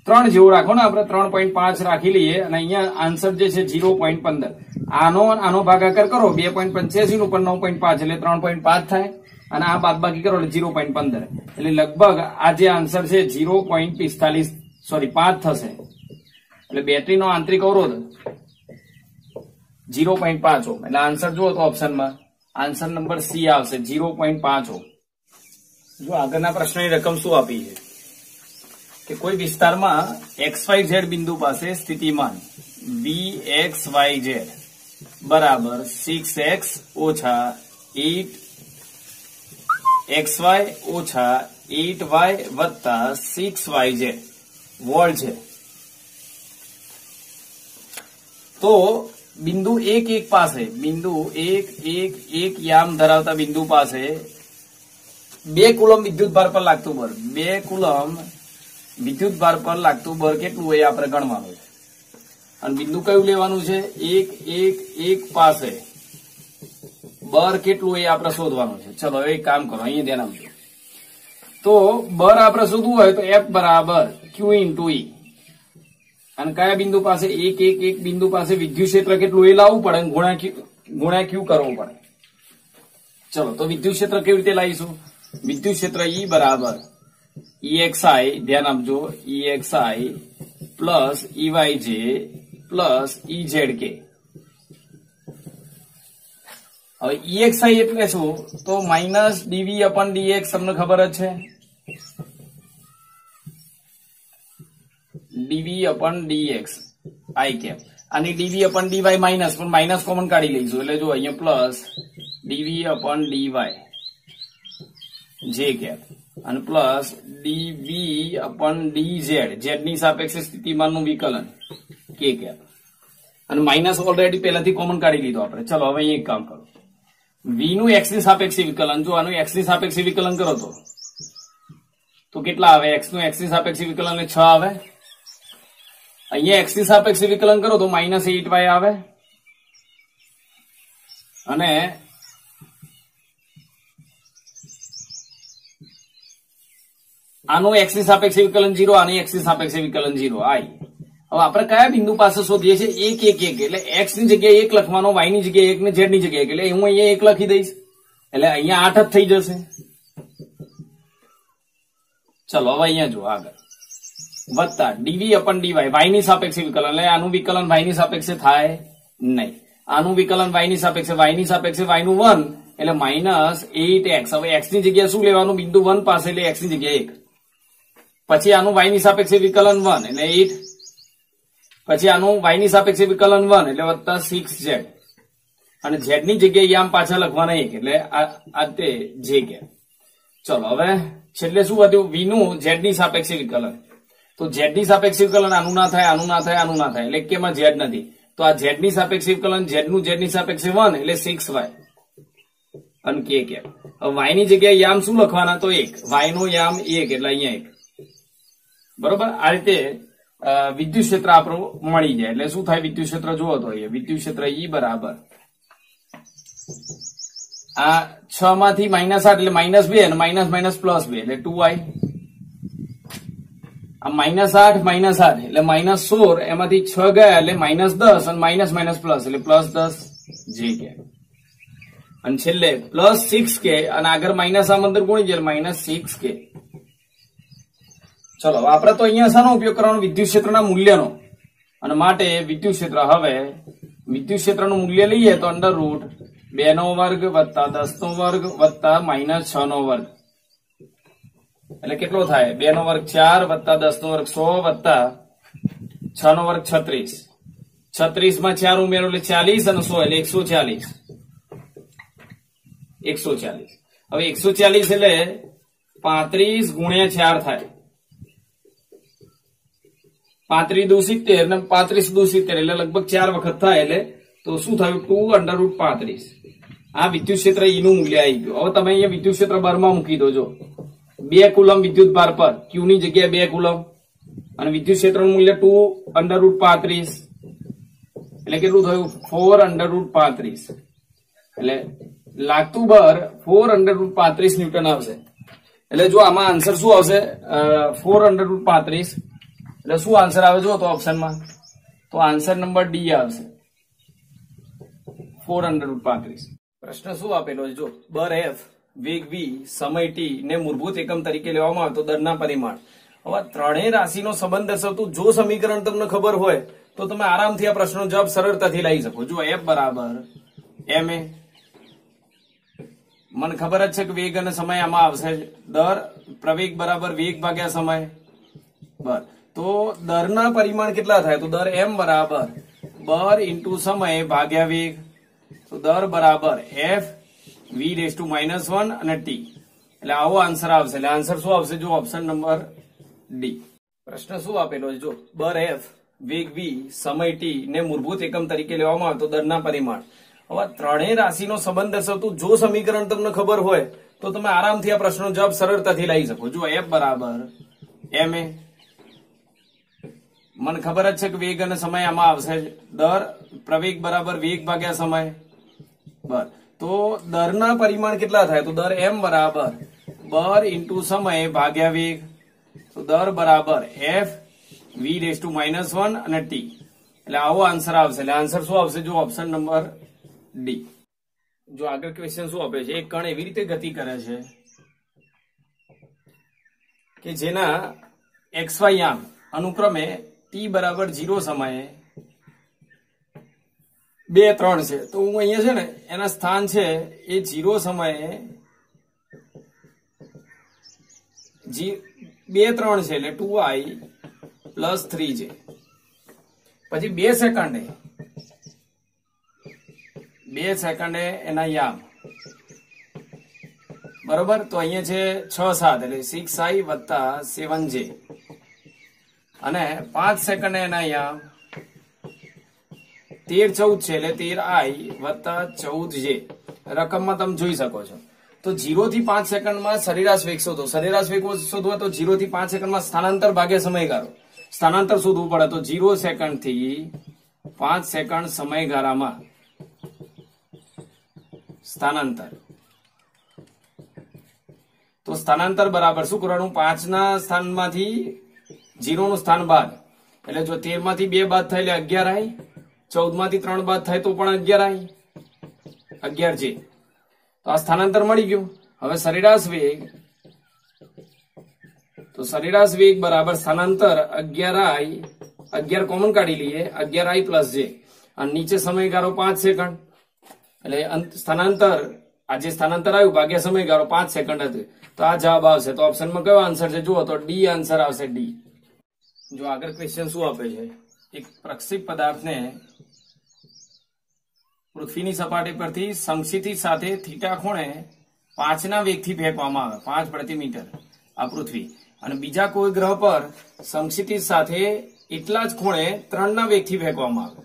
3 જેવું રાખો ને, આપણે 3.5 રાખી લઈએ અને અહીંયા આન્સર જે છે 0.15. આનો ભાગાકાર કરો 2.85 નું પણ 9.5 એટલે 3.5 થાય અને આ બાદબાકી કરો એટલે 0.15. એટલે લગભગ આ જે આન્સર છે 0.45 થશે. એટલે બેટરીનો આંતરિક અવરોધ 0.5 ઓહ્મ. એટલે આન્સર જુઓ તો ઓપ્શનમાં આન્સર નંબર સી આવશે, 0.5 ઓહ્મ. જો આગળના પ્રશ્નની રકમ શું આપી છે કે કોઈ વિસ્તારમાં XYZ બિંદુ પાસે સ્થિતિમાન VXYZ બરાબર 6x ઓછા 8xy ઓછા 8y વત્તા 6yz વોલ્ટ છે. તો બિંદુ 1 પાસે, બિંદુ 1 યામ ધરાવતા બિંદુ પાસે 2 કુલમ વિદ્યુત ભાર પર લાગતું બળ, 2 કુલમ વિદ્યુત ભાર પર લાગતું બળ કેટલું હોય આપણે ગણવાનું છે. અને બિંદુ કયું લેવાનું છે? 1 પાસે બળ કેટલું હોય આપણે શોધવાનું છે. ચલો એક કામ કરો, અહીંયા ધ્યાન આપજો. તો બળ આપણે શોધવું હોય તો F બરાબર Q × E. અને કયા બિંદુ પાસે? 1 બિંદુ પાસે વિદ્યુત ક્ષેત્ર કેટલું એ લાવવું પડે, ગુણ્યા Q કરવું પડે. ચલો તો વિદ્યુત ક્ષેત્ર કેવી રીતે લાવીશું? વિદ્યુત ક્ષેત્ર E બરાબર EXI, ધ્યાન આપજો, EXI plus EYJ plus EZK. હવે EXI એટલે શું? તો માઇનસ dV/dx તમને ખબર જ છે, dV/dx I કેપ. આની dV/dy માઇનસ, પણ માઇનસ કોમન કાઢી લઈશું એટલે જો અહીંયા પ્લસ dV/dy J કેપ અને પ્લસ dV/dz z ની સાપેક્ષે સ્થિતિમાનનું વિકલન K કેપ. અને માઇનસ ઓલરેડી પહેલાથી કોમન કાઢી લીધો આપણે. ચલો હવે અહીં એક કામ કરો, v નું x ની સાપેક્ષે વિકલન, જો આનું x ની સાપેક્ષે વિકલન કરો તો કેટલા આવે? x નું x ની સાપેક્ષે વિકલન 6 આવે. અહીંયા x ની સાપેક્ષે વિકલન કરો તો -8y આવે અને આનું x ની સાપેક્ષે વિકલન 0, આનું x ની સાપેક્ષે વિકલન 0 I. હવે આપણે કયા બિંદુ પાસે શોધીએ છીએ? 1 એટલે x ની જગ્યાએ 1 લખવાનો, y ની જગ્યાએ 1 ને z ની જગ્યાએ 1, એટલે હું અહીંયા 1 લખી દઈશ એટલે અહીંયા 8 જ થઈ જશે. ચલો હવે અહીંયા જો આગળ વત્તા dV/dy y ની સાપેક્ષે વિકલન, એટલે આનું વિકલન y ની સાપેક્ષે થાય નહીં. આનું વિકલન y ની સાપેક્ષે y નું 1 એટલે -8x. હવે x ની જગ્યાએ શું લેવાનું? બિંદુ 1 પાસે એટલે x ની જગ્યાએ 1. પછી આનું y ની સાપેક્ષે વિકલન 1 એટલે 8. પછી આનું y ની સાપેક્ષે વિકલન 1 એટલે વત્તા 6z અને z ની જગ્યાએ આમ પાછા લખવાના 1 એટલે આ તે j કે. ચલો હવે છેલ્લે શું વધ્યું? v નું z ની સાપેક્ષે વિકલન. તો z ની સાપેક્ષે વિકલન આનું ના થાય, આનું ના થાય, આનું ના થાય એટલે કેમાં z નથી. તો આ ઝેડ ની સાપેક્ષે વિકલન ઝેડ નું ઝેડ ની સાપેક્ષે 1 એટલે 6y અને કે કેપ. હવે y ની જગ્યાએ યામ શું લખવાના? તો 1. y નો યામ 1 એટલે અહીંયા 1. બરોબર. આ રીતે વિદ્યુત ક્ષેત્ર આપણું મળી જાય. એટલે શું થાય વિદ્યુત ક્ષેત્ર જુઓ તો અહીંયા વિદ્યુત ક્ષેત્ર E બરાબર આ 6 માંથી -8 એટલે -2 અને માઇનસ માઇનસ +2 એટલે 2y. આ -8 એટલે -16 એમાંથી 6 ગયા એટલે -10 અને માઇનસ માઇનસ પ્લસ એટલે +10 જે કે અને છેલ્લે +6k અને આગળ માઇનસ આમ અંદર ગુણી જાય -6k. ચલો આપણે તો અહીંયા શાનો ઉપયોગ કરવાનો? વિદ્યુત ક્ષેત્રના મૂલ્યનો. અને માટે વિદ્યુત ક્ષેત્ર હવે વિદ્યુત ક્ષેત્રનું મૂલ્ય લઈએ તો √2 નો વર્ગ વત્તા 10 નો વર્ગ વત્તા -6 નો વર્ગ એટલે કેટલો થાય? 2 નો વર્ગ 4 વત્તા 10 નો વર્ગ 100 વત્તા 6 નો વર્ગ 36. 36 માં 4 ઉમેરો એટલે 40 અને 100 એટલે 140. 140. હવે 140 એટલે 35 ગુણ્યા 4 થાય. 35 દુ 70 અને 35 દુ 70 એટલે લગભગ 4 વખત થાય. એટલે તો શું થયું? 2 √35. આ વિદ્યુત ક્ષેત્ર E નું મૂલ્ય આવી ગયું. હવે તમે અહીંયા વિદ્યુત ક્ષેત્ર બારમાં મૂકી દો. જો 2 કુલમ વિદ્યુત ભાર પર Q ની જગ્યાએ 2 કુલમ અને વિદ્યુત ક્ષેત્રનું મૂલ્ય 2 √35 એટલે કેટલું થયું? 4 √35 એટલે લાગતું બળ 4 √35 ન્યૂટન આવશે. એટલે જો આમાં આન્સર શું આવશે? 4 √35 એટલે શું આન્સર આવે? જો તો ઓપ્શનમાં તો આન્સર નંબર ડી આવશે 4 √35. પ્રશ્ન શું આપેલો છે? જો બળ F, વેગ v, સમય t ને મૂળભૂત એકમ તરીકે લેવામાં આવે તો દરના પરિમાણ. હવે ત્રણેય રાશિનો સંબંધ દર્શાવતું જો સમીકરણ તમને ખબર હોય તો તમે આરામથી આ પ્રશ્નનો જવાબ સરળતાથી લાવી શકો. જો F બરાબર ma. મને ખબર જ છે કે વેગ અને સમય આમાં આવશે. દર પ્રવેગ બરાબર વેગ ભાગ્યા સમય. બર તો દરના પરિમાણ કેટલા થાય? તો દર m બરાબર બર ઇન્ટુ સમય ભાગ્યા વેગ. તો દર બરાબર f v⁻⁻1 અને t. એટલે આવો આન્સર આવશે. એટલે આન્સર શું આવશે? જો ઓપ્શન નંબર ડી. પ્રશ્ન શું આપેલો છે? જો બર f, વેગ v, સમય t ને મૂળભૂત એકમ તરીકે લેવામાં આવે તો દરના પરિમાણ. હવે ત્રણેય રાશિનો સંબંધ દર્શાવતું જો સમીકરણ તમને ખબર હોય તો તમે આરામથી આ પ્રશ્નનો જવાબ સરળતાથી લાવી શકો. જો f બરાબર ma. મને ખબર જ છે કે વેગ અને સમય આમાં આવશે. દર પ્રવેગ બરાબર વેગ ભાગ્યા સમય. બર તો દરના પરિમાણ કેટલા થાય? તો દર m બરાબર બર ઇન્ટુ સમય ભાગ્યા વેગ. તો દર બરાબર f v⁻⁻1 અને t. એટલે આવો આન્સર આવશે. એટલે આન્સર શું આવશે? જો ઓપ્શન નંબર ડી. જો આગળ ક્વેશ્ચન શું આપે છે? એક કણ એવી રીતે ગતિ કરે છે કે જેના xy યામ અનુક્રમે t બરાબર 0 સમયે 2, 3 છે. તો હું અહીંયા છે ને એના સ્થાન છે એ 0 સમયે 2, 3 છે એટલે 2i + 3j. પછી 2 સેકન્ડે એના યામ બરોબર. તો અહીંયા છે 6, 7 એટલે 6i + 7j અને 5 સેકન્ડે એના યામ 13, 14 છે એટલે 13i + 14j. રકમમાં તમે જોઈ શકો છો. તો 0 થી 5 સેકન્ડમાં સરેરાશ વેગ શોધો. સરેરાશ વેગ શોધવા તો 0 થી 5 સેકન્ડમાં સ્થાનાંતર ભાગ્યા સમયગાળો. સ્થાનાંતર શોધવું પડે તો 0 સેકન્ડ થી 5 સેકન્ડ સમયગાળામાં સ્થાનાંતર. તો સ્થાનાંતર બરાબર શું કરવાનું? 5 ના સ્થાનમાંથી 0 નું સ્થાન બાદ એટલે જો 13 માંથી 2 બાદ થાય એટલે 11i. 14 માંથી 3 બાદ થાય તો પણ 11i 11j. તો આ સ્થાનાંતર મળી ગયું. હવે સરેરાશ વેગ. તો સરેરાશ વેગ બરાબર સ્થાનાંતર 11i 11 કોમન કાઢી લઈએ 11i + j અને નીચે સમયગાળો 5 સેકન્ડ એટલે સ્થાનાંતર આ જે સ્થાનાંતર આવ્યું ભાગ્યા સમયગાળો 5 સેકન્ડ હતું. તો આ જવાબ આવશે. તો ઓપ્શનમાં કયો આન્સર છે? જુઓ તો ડી આન્સર આવશે. ડી. જો આગળ ક્વેશ્ચન શું આપે છે? એક પ્રક્ષેપ પદાર્થને પૃથ્વીની સપાટી પરથી સંક્ષિતિજ સાથે થીટા ખૂણે 5 ના વેગથી ફેંકવામાં આવે 5 પ્રતિ મીટર આ પૃથ્વી અને બીજા કોઈ ગ્રહ પર સંક્ષિતિજ સાથે એટલા જ ખૂણે 3 ના વેગથી ફેંકવામાં આવે.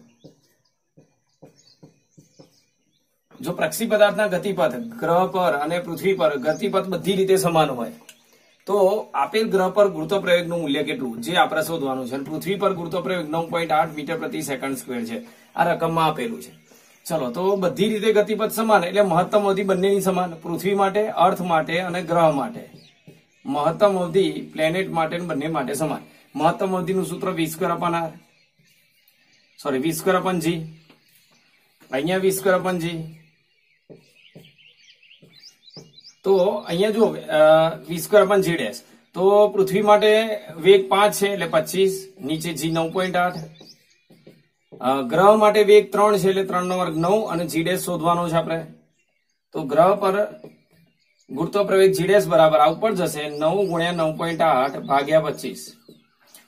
જો પ્રક્ષી પદાર્થના ગતિપથ ગ્રહ પર અને પૃથ્વી પર ગતિપથ બધી રીતે સમાન હોય તો આપેલ ગ્રહ પર ગુરુત્વપ્રયોગનું મૂલ્ય કેટલું, જે આપણે શોધવાનું છે. પૃથ્વી પર ગુરુત્વપ્રયોગ 9.8 મીટર પ્રતિ સેકન્ડ સ્ક્વેર છે. આ રકમમાં આપેલું છે. ચલો, તો બધી રીતે ગતિપથ સમાન એટલે મહત્તમ અવધિ બંનેની સમાન, પૃથ્વી માટે, અર્થ માટે અને ગ્રહ માટે. મહત્તમ અવધિ પ્લેનેટ માટે બંને માટે સમાન. મહત્તમ અવધિનું સૂત્ર v²/r, સોરી v²/g, અહીંયા v²/g. તો અહીંયા જો v²/g', તો પૃથ્વી માટે વેગ 5 છે એટલે 25, નીચે g 9.8. ગ્રહ માટે વેગ 3 છે એટલે 3 નો વર્ગ 9 અને g' શોધવાનો છે આપણે. તો ગ્રહ પર ગુરુત્વપ્રવેગ g' બરાબર આ ઉપર જશે 9 × 9.8 ભાગ્યા 25.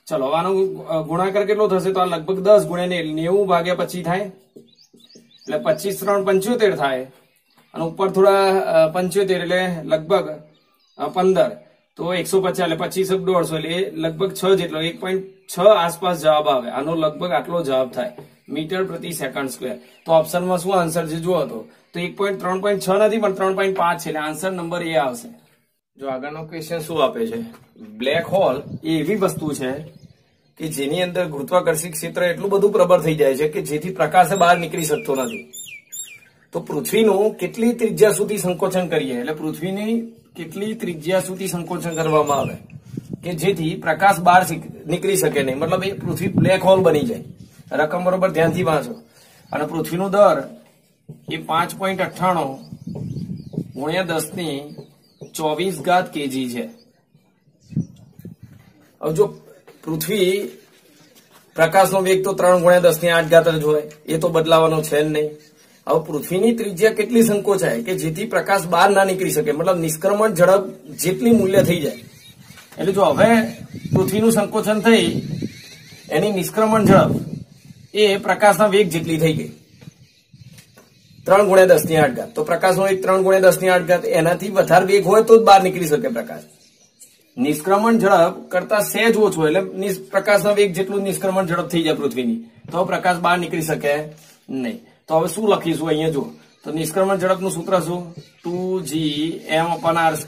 ચલો, આનો ગુણાકાર કેટલો થશે? તો આ લગભગ 10 × 90 ભાગ્યા 25 થાય એટલે 25 × 3 75 થાય અને ઉપર થોડા 75 એટલે લગભગ 15, તો 150 એટલે 25 150 એટલે લગભગ 6 જેટલો 1.6 આસપાસ જવાબ આવે. આનો લગભગ આટલો જવાબ થાય મીટર પ્રતિ સેકન્ડ સ્ક્વેર. તો ઓપ્શનમાં શું આન્સર છે જુઓ તો 3.6 નથી પણ 3.5 છે એટલે આન્સર નંબર એ આવશે. જો આગળનો ક્વેશ્ચન શું આપે છે, બ્લેક હોલ એ એવી વસ્તુ છે કે જેની અંદર ગુરુત્વાકર્ષી ક્ષેત્ર એટલું બધું પ્રબળ થઈ જાય છે કે જેથી પ્રકાશ બહાર નીકળી શકતો નથી. તો પૃથ્વીનું કેટલી ત્રિજ્યા સુધી સંકોચન કરીએ, એટલે પૃથ્વીની કેટલી ત્રિજ્યા સુધી સંકોચન કરવામાં આવે કે જેથી પ્રકાશ બહાર નીકળી શકે નહીં, મતલબ એ પૃથ્વી બ્લેક હોલ બની જાય. રકમ બરોબર ધ્યાનથી વાંચો. અને પૃથ્વીનું દર એ 5.98 × 10⁻24 kg છે. હવે જો પૃથ્વી પ્રકાશનો વેગ તો 3 × 10⁸ જ હોય, એ તો બદલાવાનો છે જ નહીં. હવે પૃથ્વીની ત્રિજ્યા કેટલી સંકોચાય કે જેથી પ્રકાશ બહાર ના નીકળી શકે, મતલબ નિષ્ક્રમણ ઝડપ જેટલી મૂલ્ય થઈ જાય. એટલે જો હવે પૃથ્વીનું સંકોચન થઈ એની નિષ્ક્રમણ ઝડપ એ પ્રકાશના વેગ જેટલી થઈ ગઈ 3 × 10⁸. તો પ્રકાશનો વેગ 3 × 10⁸, એનાથી વધારે વેગ હોય તો જ બહાર નીકળી શકે પ્રકાશ. નિષ્ક્રમણ ઝડપ કરતા સહેજ ઓછો એટલે પ્રકાશના વેગ જેટલું નિષ્ક્રમણ ઝડપ થઈ જાય પૃથ્વીની, તો પ્રકાશ બહાર નીકળી શકે નહીં. તો હવે શું લખીશું અહીંયા જો, તો નિષ્ક્રમણ ઝડપનું સૂત્ર શું, 2gm/r²,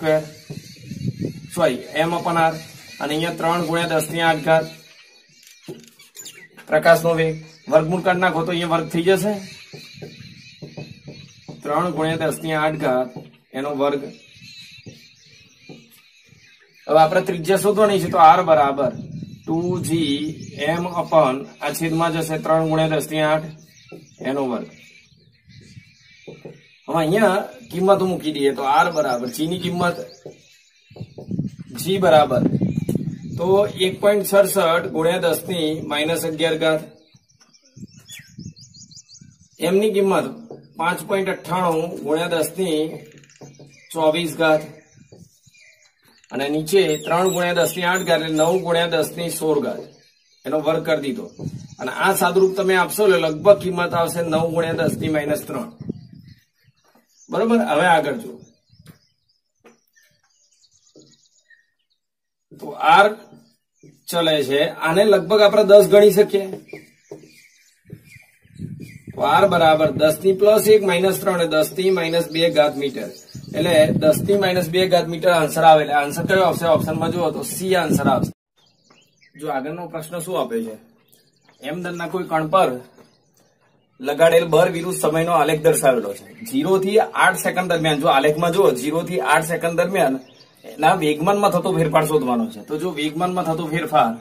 સોરી m/r, અને અહીંયા 3 × 10⁸. પ્રકાશનો વેગ વર્ગમૂળ કાઢી નાખો તો અહીંયા વર્ગ થઈ જશે 3 × 10⁸ એનો વર્ગ. હવે આપણે ત્રિજ્યા શોધવાની છે તો r બરાબર 2gm/ આ છેદમાં જશે 3 × 10⁸ એનો વર્ગ. હવે અહીંયા કિંમતો મૂકી દઈએ તો r બરાબર g ની કિંમત g બરાબર તો 1.67 × 10⁻11, m ની કિંમત 5.98 × 10⁻24, અને નીચે 3 × 10⁸ એટલે 9 × 10⁻16 એનો વર્ગ કરી દીધો. અને આ સાદુરૂપ તમે આપશો એટલે લગભગ કિંમત આવશે 9 × 10⁻3. બરોબર. હવે આગળ જો, તો r ચલે છે, આને લગભગ આપણે 10 ગણી શકીએ. તો r બરાબર 10⁻1 - 3 10⁻2 મીટર, એટલે 10⁻2 મીટર આન્સર આવે. એટલે આન્સર કયો આવશે ઓપ્શનમાં જુઓ તો સી આન્સર આવશે. જો આગળનો પ્રશ્ન શું આપે છે, એમ દરના કોઈ કણ પર લગાડેલ બળ વિરુદ્ધ સમયનો આલેખ દર્શાવેલો છે. 0 થી 8 સેકન્ડ દરમિયાન, જો આલેખમાં જુઓ 0 થી 8 સેકન્ડ દરમિયાન એના વેગમાનમાં થતો ફેરફાર શોધવાનો છે. તો જો વેગમાનમાં થતો ફેરફાર,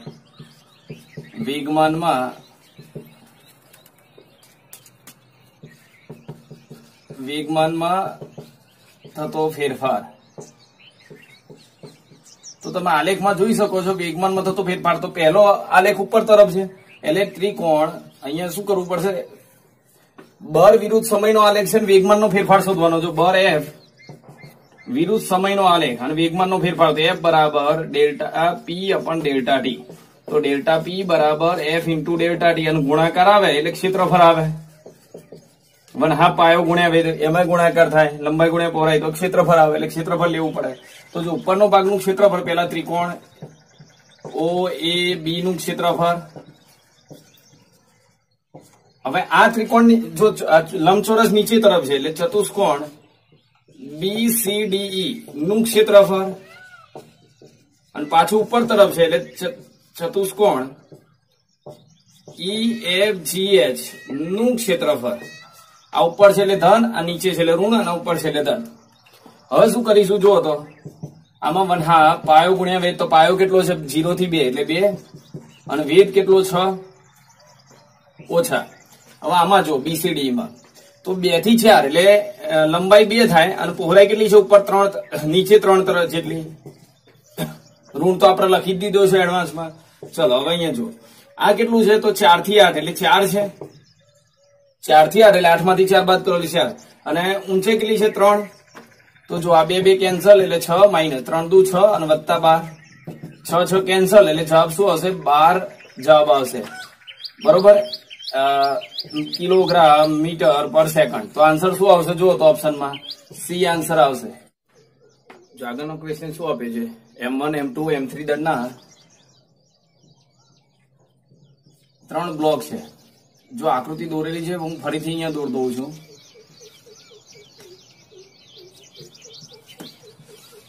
વેગમાનમાં થતો ફેરફાર, તો તમે આલેખમાં જોઈ શકો છો વેગમાનમાં થતો ફેરફાર. તો પહેલો આલેખ ઉપર તરફ છે એટલે ત્રિકોણ, અહીંયા શું કરવું પડશે, બળ વિરુદ્ધ સમયનો આલેખ છે, વેગમાનનો ફેરફાર શોધવાનો. જો બળ f વિરુદ્ધ સમયનો આલેખ અને વેગમાનનો ફેરફાર, તો f બરાબર ΔP/ΔT. તો ΔP બરાબર f × ΔT, અને ગુણાકાર આવે એટલે ક્ષેત્રફળ આવે. 1/2 પાયો ગુણ્યા વેગ, એમાં ગુણાકાર થાય, લંબાઈ ગુણ્યા પહોળાઈ, તો ક્ષેત્રફળ આવે. એટલે ક્ષેત્રફળ લેવું પડે. તો જો ઉપરનો ભાગનું ક્ષેત્રફળ, પેલા ત્રિકોણ OAB નું ક્ષેત્રફળ હવે આ ત્રિકોણ જો લંબચોરસ નીચે તરફ છે એટલે ચતુષ્કોણ BCDE નું ક્ષેત્રફળ અને પાછું ઉપર તરફ છે એટલે ચતુષ્કોણ EFGH નું ક્ષેત્રફળ. આ ઉપર છે એટલે ધન, આ નીચે છે એટલે ઋણ, અને ઉપર છે એટલે ધન. હવે શું કરીશું જુઓ તો આમાં હા પાયો ગુણ્યા વેદ, તો પાયો કેટલો છે 0 થી 2 એટલે 2, અને વેદ કેટલો 6 ઓછા. હવે આમાં જો BCD માં તો 2 થી 4 એટલે લંબાઈ 2 થાય, અને પહોળાઈ કેટલી છે ઉપર 3, નીચે 3 તરફ જેટલી. ઋણ તો આપણે લખી જ દીધો છે એડવાન્સમાં. ચલો હવે અહીંયા જો આ કેટલું છે તો 4 થી 8 એટલે 4 છે, 4 થી 8 એટલે 8 માંથી 4 બાદ કરો એટલે 4, અને ઊંચાઈ કેટલી છે 3. તો જો આ 2 કેન્સલ એટલે 6 માઇનસ 3 દુ 6 અને વત્તા 12, 6 કેન્સલ એટલે જવાબ શું આવશે 12 જવાબ આવશે. બરોબર, કિલોગ્રામ મીટર પર સેકન્ડ. તો આન્સર શું આવશે જુઓ તો ઓપ્શનમાં સી આન્સર આવશે. જો આગળનો ક્વેશ્ચન શું આપે છે, M1 M2 M3 દળના 3 બ્લોક છે. જો આકૃતિ દોરેલી છે હું ફરીથી અહીંયા દોર દઉં છું.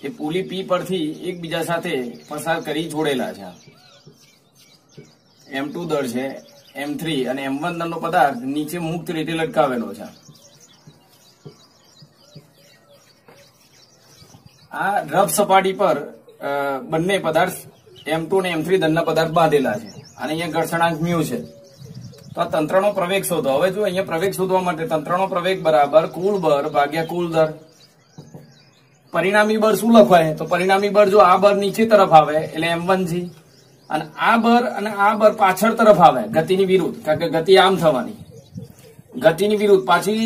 એ પુલી P પરથી એકબીજા સાથે પસાર કરી જોડેલા છે. M2 દળ છે, M3 અને M1 દળનો પદાર્થ નીચે મુક્ત રીતે લટકાવેલો છે. આ રફ સપાટી પર બંને પદાર્થ M2 અને M3 દળના પદાર્થ બાંધેલા છે, અને અહીંયા ઘર્ષણાંક મ્યુ છે. તો આ તંત્રનો પ્રવેગ શોધો. હવે જો અહીંયા પ્રવેગ શોધવા માટે તંત્રનો પ્રવેગ બરાબર કુલ બળ ભાગ્યા કુલ દર. પરિણામી બળ શું લખવાય, તો પરિણામી બળ જો આ બળ નીચે તરફ આવે એટલે M1G, અને આ બળ પાછળ તરફ આવે ગતિની વિરુદ્ધ, કારણ કે ગતિ આમ થવાની, ગતિની વિરુદ્ધ પાછી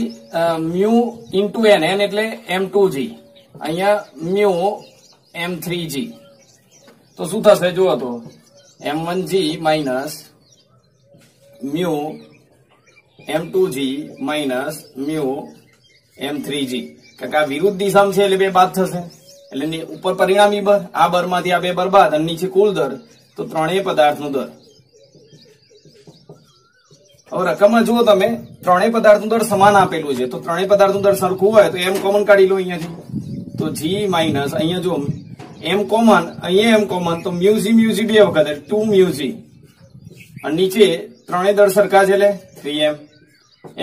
મ્યુ ઇન્ટુ N એટલે M2G, અહીંયા મ્યુ M3G. તો શું થશે જુઓ તો M1G minus mu M2G minus mu M3G. કારણ કે આ વિરુદ્ધ દિશામાં છે એટલે 2 બાદ થશે, એટલે ઉપર પરિણામી બર, આ બરમાંથી આ 2 બર બાદ, અને નીચે કુલ દર, તો ત્રણેય પદાર્થનું દર. હવે રકમમાં જુઓ તમે ત્રણેય પદાર્થનું દર સમાન આપેલું છે, તો ત્રણેય પદાર્થનું દર સરખું હોય તો M કોમન કાઢી લો અહીંયાથી. તો G માઇનસ અહીંયા જો M કોમન, અહીંયા M કોમન, તો મ્યુ G 2 વખત એટલે 2 મ્યુ G, અને નીચે ત્રણેય દર સરખા છે એટલે 3M.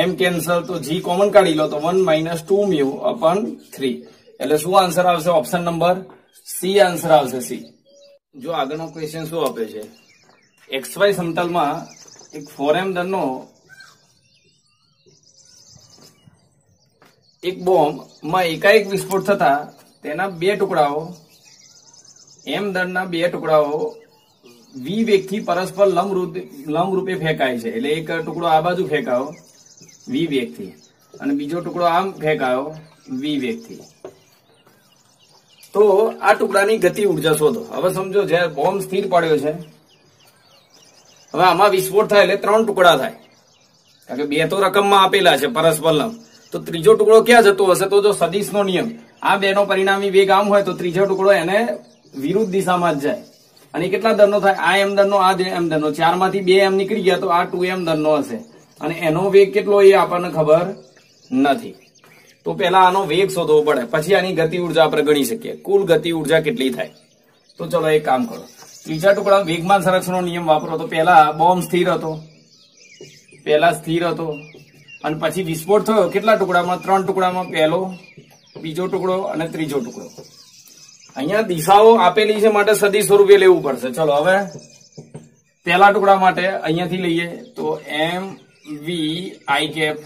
M કેન્સલ, તો G કોમન કાઢી લો તો 1 માઇનસ 2 મ્યુ અપન 3. એટલે શું આન્સર આવશે ઓપ્શન નંબર સી આન્સર આવશે સી. જો આગળનો ક્વેશ્ચન શું આપે છે, XY સમતલમાં એક 4M દળનો એક બોમ્બમાં એકાએક વિસ્ફોટ થતા તેના 2 ટુકડાઓ M દળના 2 ટુકડાઓ V વેગથી પરસ્પર લંબરૂપે ફેંકાય છે. એટલે એક ટુકડો આ બાજુ ફેંકાયો V વેગથી, અને બીજો ટુકડો આમ ફેંકાયો V વેગથી. તો આ ટુકડાની ગતિ ઉર્જા શોધો. હવે સમજો જ્યારે બોમ્બ સ્થિર પડ્યો છે, હવે આમાં વિસ્ફોટ થાય એટલે 3 ટુકડા થાય, કારણ કે 2 તો રકમમાં આપેલા છે પરસ્પર લંબ. તો ત્રીજો ટુકડો ક્યાં જતો હશે, તો જો સદિશનો નિયમ આ 2 નો પરિણામી વેગ આમ હોય તો ત્રીજો ટુકડો એને વિરુદ્ધ દિશામાં જ જાય. અને કેટલા દરનો થાય, આ M દરનો, આ M દરનો, 4 માંથી 2 M નીકળી ગયા તો આ 2M દરનો હશે, અને એનો વેગ કેટલો એ આપણને ખબર નથી. તો પહેલા આનો વેગ શોધવો પડે, પછી આની ગતિ ઉર્જા આપણે ગણી શકીએ કુલ ગતિ ઉર્જા કેટલી થાય. તો ચલો એક કામ કરો, ત્રીજા ટુકડા વેગમાન સંરક્ષણનો નિયમ વાપરો. તો પહેલા બોમ્બ સ્થિર હતો, અને પછી વિસ્ફોટ થયો કેટલા ટુકડામાં, 3 ટુકડામાં, પહેલો, બીજો ટુકડો અને ત્રીજો ટુકડો. અહીંયા દિશાઓ આપેલી છે માટે સદિશ સ્વરૂપે લેવું પડશે. ચલો હવે પહેલા ટુકડા માટે અહીંયાથી લઈએ તો MV I કેપ,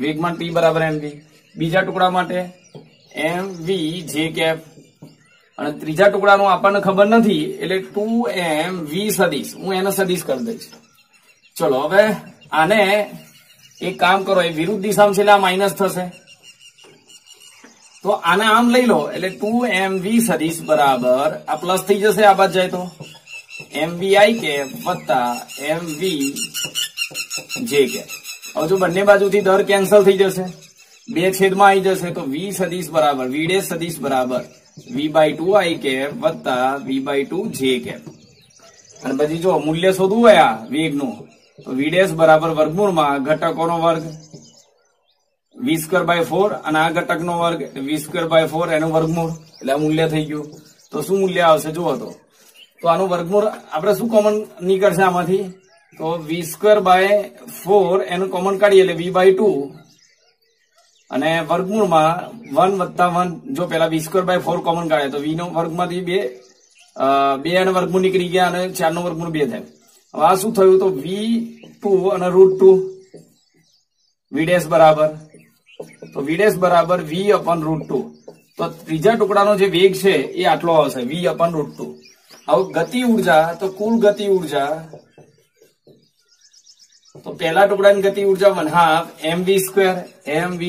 વેગમાન P બરાબર MV. બીજા ટુકડા માટે MV J કેપ, અને ત્રીજા ટુકડાનું આપણને ખબર નથી એટલે 2MV સદિશ, હું એને સદિશ કરી દઈશ. ચલો હવે આને એક કામ કરો, એ વિરુદ્ધ દિશામાં છે એટલે આ માઇનસ થશે, તો આને આમ લઈ લો એટલે 2MV સદિશ બરાબર આ પ્લસ થઈ જશે, આ બાદ જાય તો MVI કેપ વત્તા MV J કેપ. હવે જો બંને બાજુથી દર કેન્સલ થઈ જશે, 2 છેદમાં આવી જશે, તો V સદિશ બરાબર V ડેશ સદિશ બરાબર V/2 I કેપ વત્તા V/2 J કેપ. અને પછી જો મૂલ્ય શોધવું હોય આ વેગનું, તો વી ડેશ બરાબર વર્ગમૂળમાં ઘટકોનો વર્ગ v²/4 અને આ ઘટકનો વર્ગ v²/4 એનું વર્ગમૂળ એટલે આ મૂલ્ય થઈ ગયું. તો શું મૂલ્ય આવશે જુઓ તો આનું વર્ગમૂળ આપણે શું કોમન નીકળશે આમાંથી તો v²/4 એનું કોમન કાઢીએ એટલે v/2 અને વર્ગમૂળમાં 1 + 1 જો પેલા v²/4 કોમન કાઢે તો v નો વર્ગમાંથી 2 અને વર્ગમૂળ નીકળી ગયા અને 4 નો વર્ગમૂળ 2 થાય. હવે આ શું થયું તો v2 અને √2 વી ડેશ બરાબર તો વી ડેશ બરાબર v/√2. તો ત્રીજા ટુકડાનો જે વેગ છે એ આટલો આવશે v/√2. હવે ગતિ ઉર્જા તો કુલ ગતિ ઉર્જા તો પહેલા ટુકડાની ગતિ ઉર્જા 1/2 mv²,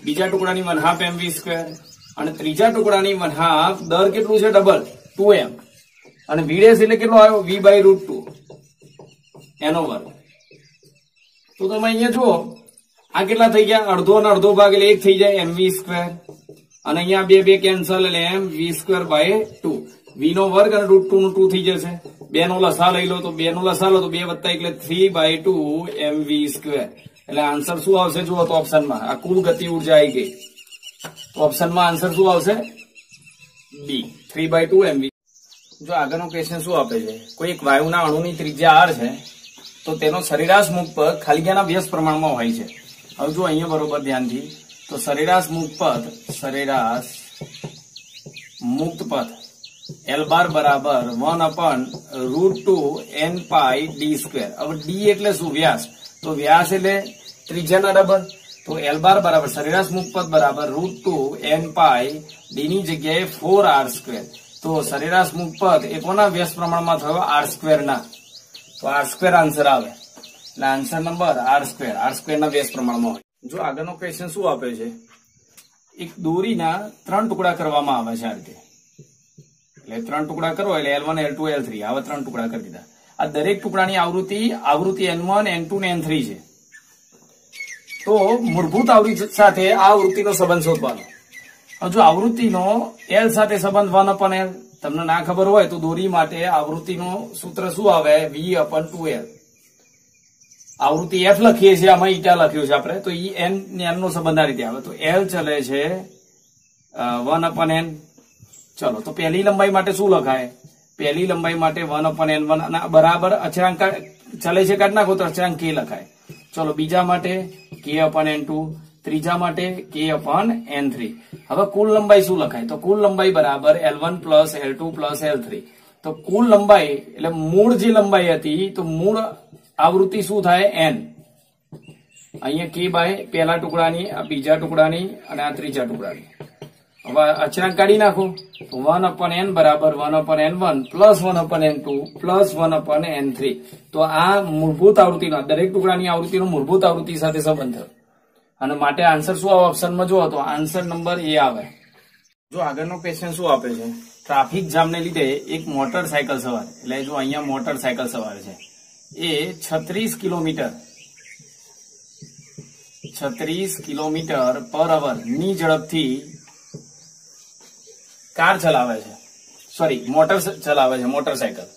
બીજા ટુકડાની 1/2 mv² અને ત્રીજા ટુકડાની 1/2 દર કેટલું છે ડબલ 2m અને વી ડેશ એટલે કેટલો આવ્યો v/√2 એનો વર્ગ. તો તમે અહીંયા જુઓ આ કેટલા થઈ ગયા અડધો અને અડધો ભાગ એટલે 1 થઈ જાય mv² અને અહીંયા 2 કેન્સલ એટલે mv²/2 v નો વર્ગ અને √2 નું 2 થઈ જશે. 2 નો લસા લઈ લો તો 2 નો લસા લો તો 2 વત્તા એટલે 3/2 mv². એટલે આન્સર શું આવશે જુઓ તો ઓપ્શનમાં આ કુલ ગતિ ઉર્જા આવી ગઈ તો ઓપ્શનમાં આન્સર શું આવશે બી 3/2 mv. જો આગળનો ક્વેશ્ચન શું આપે છે કોઈ એક વાયુના અણુની ત્રિજ્યા r છે તો તેનો સરેરાશ મુખ પદ ખાલીજગ્યાના વ્યસ્ત પ્રમાણમાં હોય છે. હવે જો અહીંયા બરોબર ધ્યાનથી તો સરેરાશ મુક્ત પદ L બાર બરાબર 1/√2 n પાઈ d². હવે d એટલે શું વ્યાસ તો વ્યાસ એટલે ત્રિજ્યાના ડબલ તો L બાર બરાબર સરેરાશ મુક્ત પદ બરાબર √2 n પાઈ d ની જગ્યાએ 4r². તો સરેરાશ મુક્ત પદ એ કોના વ્યસ્ત પ્રમાણમાં થયો r² ના તો r² આન્સર આવે એટલે આન્સર નંબર r² ના વ્યસ્ત પ્રમાણમાં હોય. જો આગળનો ક્વેશ્ચન શું આપે છે એક દોરીના 3 ટુકડા કરવામાં આવે છે આ રીતે એટલે 3 ટુકડા કરો એટલે L1 L2 L3 આવા 3 ટુકડા કરી દીધા. આ દરેક ટુકડાની આવૃત્તિ n1 n2 ને n3 છે. તો મૂળભૂત આવૃત્તિ સાથે આ આવૃત્તિનો સંબંધ શોધવાનો. જો આવૃત્તિનો L સાથે સંબંધ 1/L તમને ના ખબર હોય તો દોરી માટે આવૃત્તિનો સૂત્ર શું આવે v/2L. આવૃત્તિ f લખીએ છીએ આમાં ઈટા લખ્યું છે આપણે તો n નો સંબંધ આ રીતે આવે તો L ચલે છે 1/n. ચલો તો પહેલી લંબાઈ માટે શું લખાય પહેલી લંબાઈ માટે 1/n1 અને બરાબર અચળાંક ચલે છે કાઢી નાખો તો અચળાંક k લખાય. ચલો બીજા માટે k/n2 ત્રીજા માટે k/n3. હવે કુલ લંબાઈ શું લખાય તો કુલ લંબાઈ બરાબર L1 + L2 + L3. તો કુલ લંબાઈ એટલે મૂળ જે લંબાઈ હતી તો મૂળ આવૃત્તિ શું થાય n અહીંયા k બાય પહેલા ટુકડાની આ બીજા ટુકડાની અને આ ત્રીજા ટુકડાની. હવે અચળાંક કાઢી નાખો તો 1/n બરાબર 1/n1 + 1/n2 + 1/n3. તો આ મૂળભૂત આવૃત્તિનો દરેક ટુકડાની આવૃત્તિનો મૂળભૂત આવૃત્તિ સાથે સંબંધ થયો અને માટે આન્સર શું આવે ઓપ્શનમાં જુઓ તો આન્સર નંબર એ આવે. જો આગળનો ક્વેશ્ચન શું આપે છે ટ્રાફિક જામને લીધે એક મોટરસાયકલ સવાર એટલે જો અહીંયા મોટરસાયકલ સવાર છે એ 36 કિલોમીટર/h ની ઝડપથી કાર ચલાવે છે મોટર ચલાવે છે મોટરસાયકલ.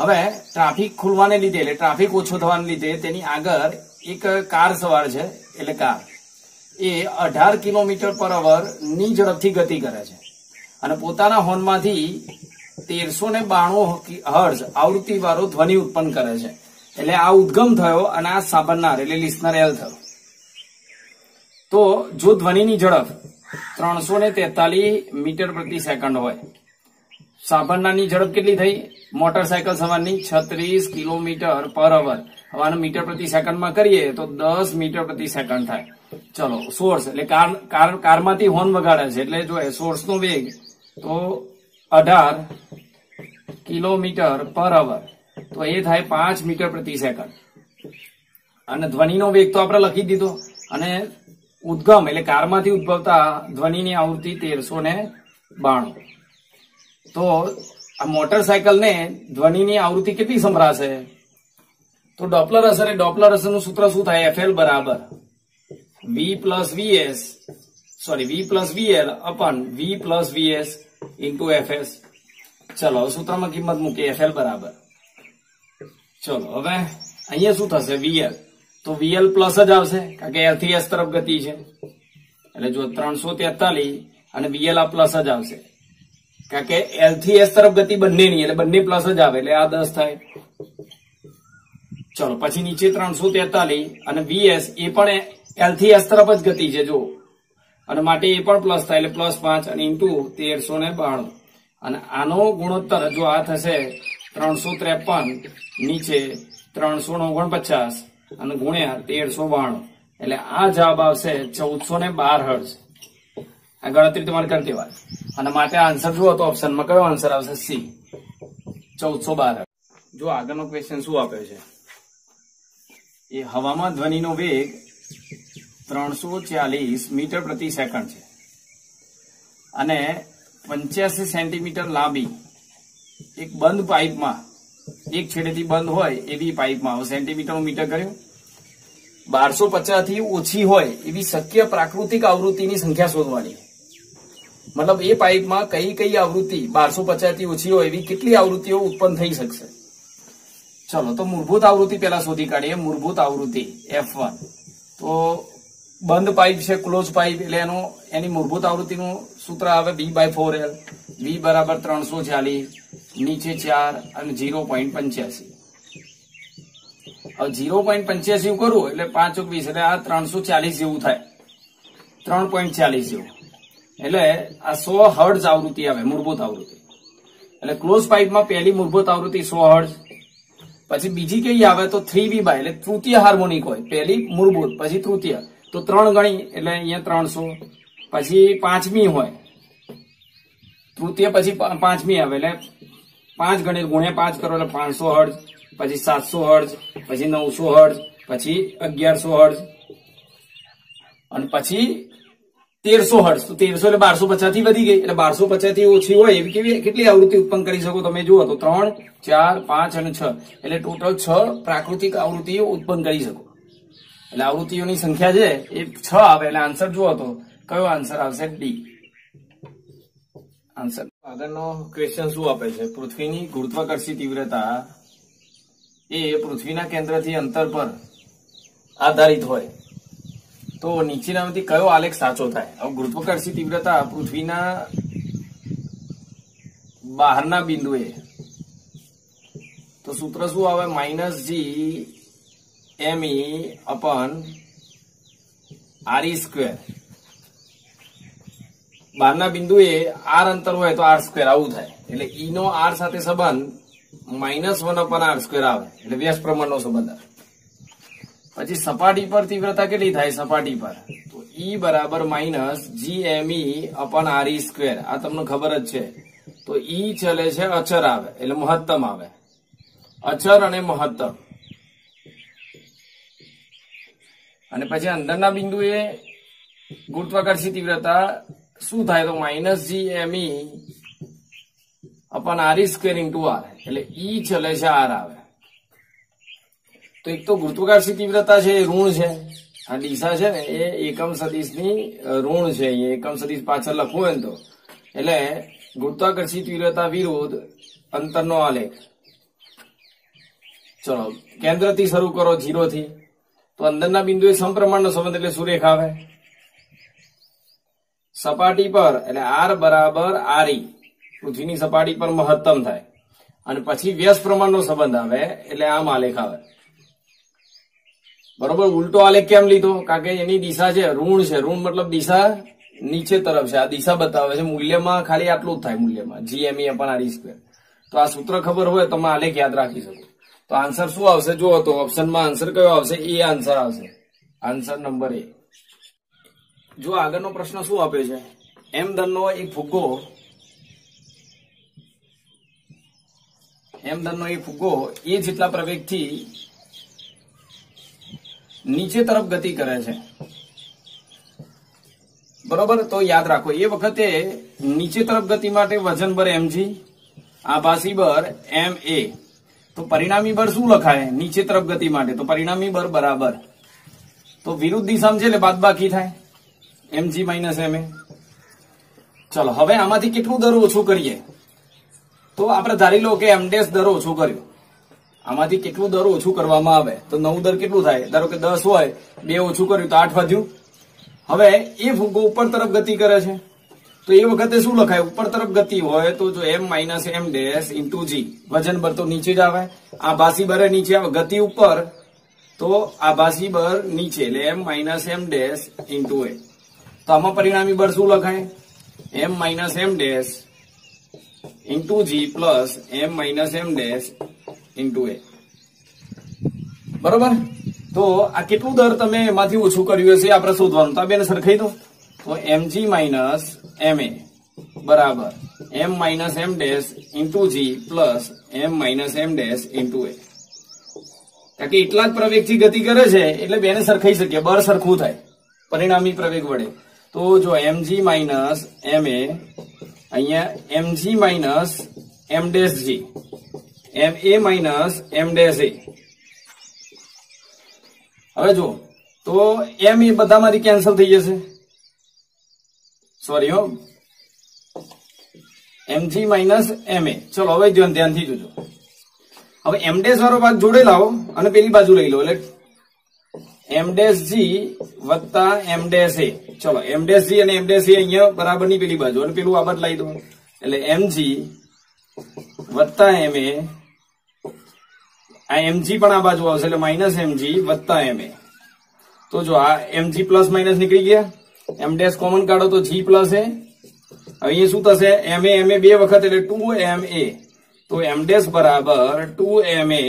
હવે ટ્રાફિક ખુલવાને લીધે એટલે ટ્રાફિક ઓછો થવાને લીધે તેની આગળ એક કાર સવાર છે એટલે કાર એ 18 કિલોમીટર/h ની ઝડપથી ગતિ કરે છે અને પોતાના હોર્નમાંથી 1392 હર્ટ્ઝ આવૃત્તિ વાળો ધ્વનિ ઉત્પન્ન કરે છે. એટલે આ ઉદ્ગમ થયો અને આ સાંભળનાર એટલે લિસનર L થયો. તો જો ધ્વનિની ઝડપ 343 મીટર/સેકન્ડ હોય સાંભળનારની ઝડપ કેટલી થઈ મોટરસાયકલ સવારની 36 કિલોમીટર/h. હવે આને મીટર/સેકન્ડમાં કરીએ તો 10 મીટર/સેકન્ડ થાય. ચલો સોર્સ એટલે કારમાંથી હોર્ન વગાડે છે એટલે જો સોર્સ નો વેગ તો 18 કિલોમીટર/h તો એ થાય 5 મીટર/સેકન્ડ અને ધ્વનિનો વેગ તો આપણે લખી દીધો અને ઉદ્ગમ એટલે કારમાંથી ઉદ્ભવતા ધ્વનિની આવૃત્તિ 1392. તો આ મોટરસાયકલને ધ્વનિની આવૃત્તિ કેટલી સંભળાશે તો ડોપલર અસરનું સૂત્ર શું થાય FL બરાબર v + VL/v + VS * fs. ચલો સૂત્રમાં કિંમત મૂકીએ FL બરાબર ચલો હવે અહીંયા શું થશે વીએલ, તો વીએલ પ્લસ જ આવશે કારણ કે એલ થી એસ તરફ ગતિ છે એટલે જો 343 અને વીએલ આ પ્લસ જ આવશે કારણ કે એલ થી એસ તરફ ગતિ બંનેની એટલે બંને પ્લસ જ આવે એટલે આ 10 થાય. ચલો પછી નીચે 343 અને વીએસ એ પણ એલ થી એસ તરફ જ ગતિ છે જો અને માટે એ પણ પ્લસ થાય એટલે +5 અને ઇન્ટુ 1392 અને આનો ગુણોત્તર જો આ થશે 353 નીચે 349 અને ગુણ્યા 1392 એટલે આ જવાબ આવશે 1412 હર્ટ્ઝ. આ ગણતરી તમારે કરી દેવાની અને માટે આન્સર જુઓ તો ઓપ્શનમાં કયો આન્સર આવશે? C 1412 hertz. જો આગળનો ક્વેશ્ચન શું આપ્યો છે એ હવામાં ધ્વનિનો વેગ 340 મીટર પ્રતિ સેકન્ડ છે અને 85 સેન્ટીમીટર લાંબી એક બંધ પાઇપમાં એક છેડેથી બંધ હોય એવી પાઇપમાં સેન્ટીમીટરનું મીટર કર્યું 1250 થી ઓછી હોય એવી શક્ય પ્રાકૃતિક આવૃત્તિની સંખ્યા શોધવાની. મતલબ એ પાઇપમાં કઈ કઈ આવૃત્તિ 1250 થી ઓછી હોય એવી કેટલી આવૃત્તિઓ ઉત્પન્ન થઈ શકશે. ચલો તો મૂળભૂત આવૃત્તિ પેલા શોધી કાઢીએ. મૂળભૂત આવૃત્તિ F1 તો બંધ પાઇપ છે ક્લોઝ પાઇપ એટલે એની મૂળભૂત આવૃત્તિનું સૂત્ર આવે V/4L. V બરાબર 340 નીચે 4 અને 0.85. હવે 0.85 કરું એટલે 5 20 એટલે આ 340 જેવું થાય 3.40 જેવું એટલે આ 100 હર્ટ્ઝ આવૃત્તિ આવે મૂળભૂત આવૃત્તિ. એટલે ક્લોઝ પાઇપમાં પહેલી મૂળભૂત આવૃત્તિ 100 હર્ટ્ઝ, પછી બીજી કઈ આવે તો 3V એટલે તૃતીય હાર્મોનિક હોય. પહેલી મૂળભૂત પછી તૃતીય તો 3 ગણી એટલે અહીંયા 300, પછી પાંચમી હોય તૃતીય પછી પાંચમી આવે એટલે 5 ગણી ગુણ્યા 5 કરો એટલે 500 હર્ટ્ઝ, પછી 700 હર્ટ્ઝ, પછી 900 હર્ટ્ઝ, પછી 1100 હર્ટ્ઝ અને પછી 1300 હર્ટ્ઝ. તો 1300 એટલે 1250 થી વધી ગઈ એટલે 1250 થી ઓછી હોય એવી કેટલી આવૃત્તિ ઉત્પન્ન કરી શકો તમે જુઓ તો 3, 4, 5 અને 6 એટલે ટોટલ 6 પ્રાકૃતિક આવૃત્તિઓ ઉત્પન્ન કરી શકો. એટલે આવૃત્તિઓની સંખ્યા છે એ 6 આવે એટલે આન્સર જુઓ તો કયો આન્સર આવશે? D answer. આગળનો ક્વેશ્ચન શું આપે છે? પૃથ્વીની ગુરુત્વાકર્ષી તીવ્રતા એ પૃથ્વીના કેન્દ્રથી અંતર પર આધારિત હોય તો નીચેનામાંથી કયો આલેખ સાચો થાય? હવે ગુરુત્વાકર્ષી તીવ્રતા પૃથ્વીના બહારના બિંદુએ તો સૂત્ર શું આવે? -G_me/RE². બહારના બિંદુએ r અંતર હોય તો r² આવું થાય એટલે E નો r સાથે સંબંધ -1/r² આવે એટલે વ્યાસ પ્રમાણનો સંબંધ આવે. પછી સપાટી પર તીવ્રતા કેટલી થાય? સપાટી પર તો E બરાબર -G_me/RE². આ તમને ખબર જ છે. તો E ચલે છે અચર આવે એટલે મહત્તમ આવે. અચર અને મહત્તમ. અને પછી અંદરના બિંદુએ ગુરુત્વાકર્ષી તીવ્રતા શું થાય? તો -G_me/RE² × r એટલે E ચલે છે r આવે. તો એક તો ગુરુત્વાકર્ષી તીવ્રતા છે એ ઋણ છે, આ દિશા છે ને એ એકમ સદિશની ઋણ છે. અહીંયા એકમ સદિશ પાછળ લખવું હોય ને તો એટલે ગુરુત્વાકર્ષી તીવ્રતા વિરુદ્ધ અંતરનો આલેખ. ચલો કેન્દ્રથી શરૂ કરો 0 થી તો અંદરના બિંદુએ સમપ્રમાણનો સંબંધ એટલે સુરેખ આવે. સપાટી પર એટલે r બરાબર RE પૃથ્વીની સપાટી પર મહત્તમ થાય અને પછી વ્યસ્ત પ્રમાણનો સંબંધ આવે એટલે આમ આલેખ આવે. બરોબર. ઉલટો આલેખ કેમ લીધો? કારણ કે એની દિશા છે ઋણ છે. ઋણ મતલબ દિશા નીચે તરફ છે. આ દિશા બતાવે છે. મૂલ્યમાં ખાલી આટલું જ થાય મૂલ્યમાં G_me/RE². તો આ સૂત્ર ખબર હોય તો તમે આલેખ યાદ રાખી શકો. તો આન્સર શું આવશે? જુઓ તો ઓપ્શનમાં આન્સર કયો આવશે? એ આન્સર આવશે. Answer number A. જો આગળનો પ્રશ્ન શું આપ્યો છે? m દરનો એક ફુગ્ગો એ જેટલા પ્રવેગથી નીચે તરફ ગતિ કરે છે. બરોબર. તો યાદ રાખો એ વખતે નીચે તરફ ગતિ માટે વજન બળ mg, આભાસી બળ ma. તો પરિણામી બળ શું લખાય નીચે તરફ ગતિ માટે? તો પરિણામી બળ બરાબર તો વિરુદ્ધ દિશામાં છે એટલે બાદબાકી થાય mg - ma. ચલો હવે આમાંથી કેટલું દર ઓછું કરીએ? તો આપણે ધારી લો કે m' દર ઓછો કર્યો આમાંથી કેટલું દર ઓછું કરવામાં આવે તો નવું દર કેટલું થાય? ધારો કે 10 હોય, 2 ઓછું કર્યું તો 8 વધ્યું. હવે એ ફુગ્ગો ઉપર તરફ ગતિ કરે છે તો એ વખતે શું લખાય? ઉપર તરફ ગતિ હોય તો જો m minus m dash into g, વજન બર તો નીચે જ આવે, આભાસી બર નીચે આવે, ગતિ ઉપર તો આભાસી બર નીચે, એટલે m minus m dash into a. તો આમાં પરિણામી બળ શું લખાય? m minus m dash into g plus m minus m dash into a. બરોબર? તો આ કેટલું દર તમે એમાંથી ઓછું કર્યું હશે આપણે શોધવાનું. તો આ બેને સરખાઈ દો. તો mg માઇનસ ma બરાબર m minus m dash into g plus m minus m dash into a. કારણ કે એટલા જ પ્રવેગથી ગતિ કરે છે એટલે બેને સરખાઈ શકીએ, બળ સરખું થાય પરિણામી પ્રવેગ વડે. તો જો mg માઇનસ ma, અહીંયા mg માઇનસ m ડેશ જી, ma માઇનસ m ડેશ એ. હવે જો તો m એ બધામાંથી કેન્સલ થઈ જશે, સોરી હો, mg માઇનસ ma. ચલો હવે ધ્યાનથી જોજો. હવે m ડેશ વાળો ભાગ જોડે લાવો અને પેલી બાજુ લઈ લો, એટલે m ડેશ જી વત્તા m ડેશ એ. ચલો m ડેશ જી અને m ડેશ એ અહીંયા બરાબર ની પેલી બાજુ, અને પેલું આ બાજુ લાવી દો, એટલે mg વત્તા ma. આ mg પણ આ બાજુ આવશે એટલે માઇનસ mg વત્તા ma. તો જો આ mg પ્લસ માઇનસ નીકળી ગયા, m ડેશ કોમન કાઢો તો g પ્લસ a. હવે અહીંયા શું થશે? ma બે વખત એટલે 2ma. તો m ડેશ બરાબર 2ma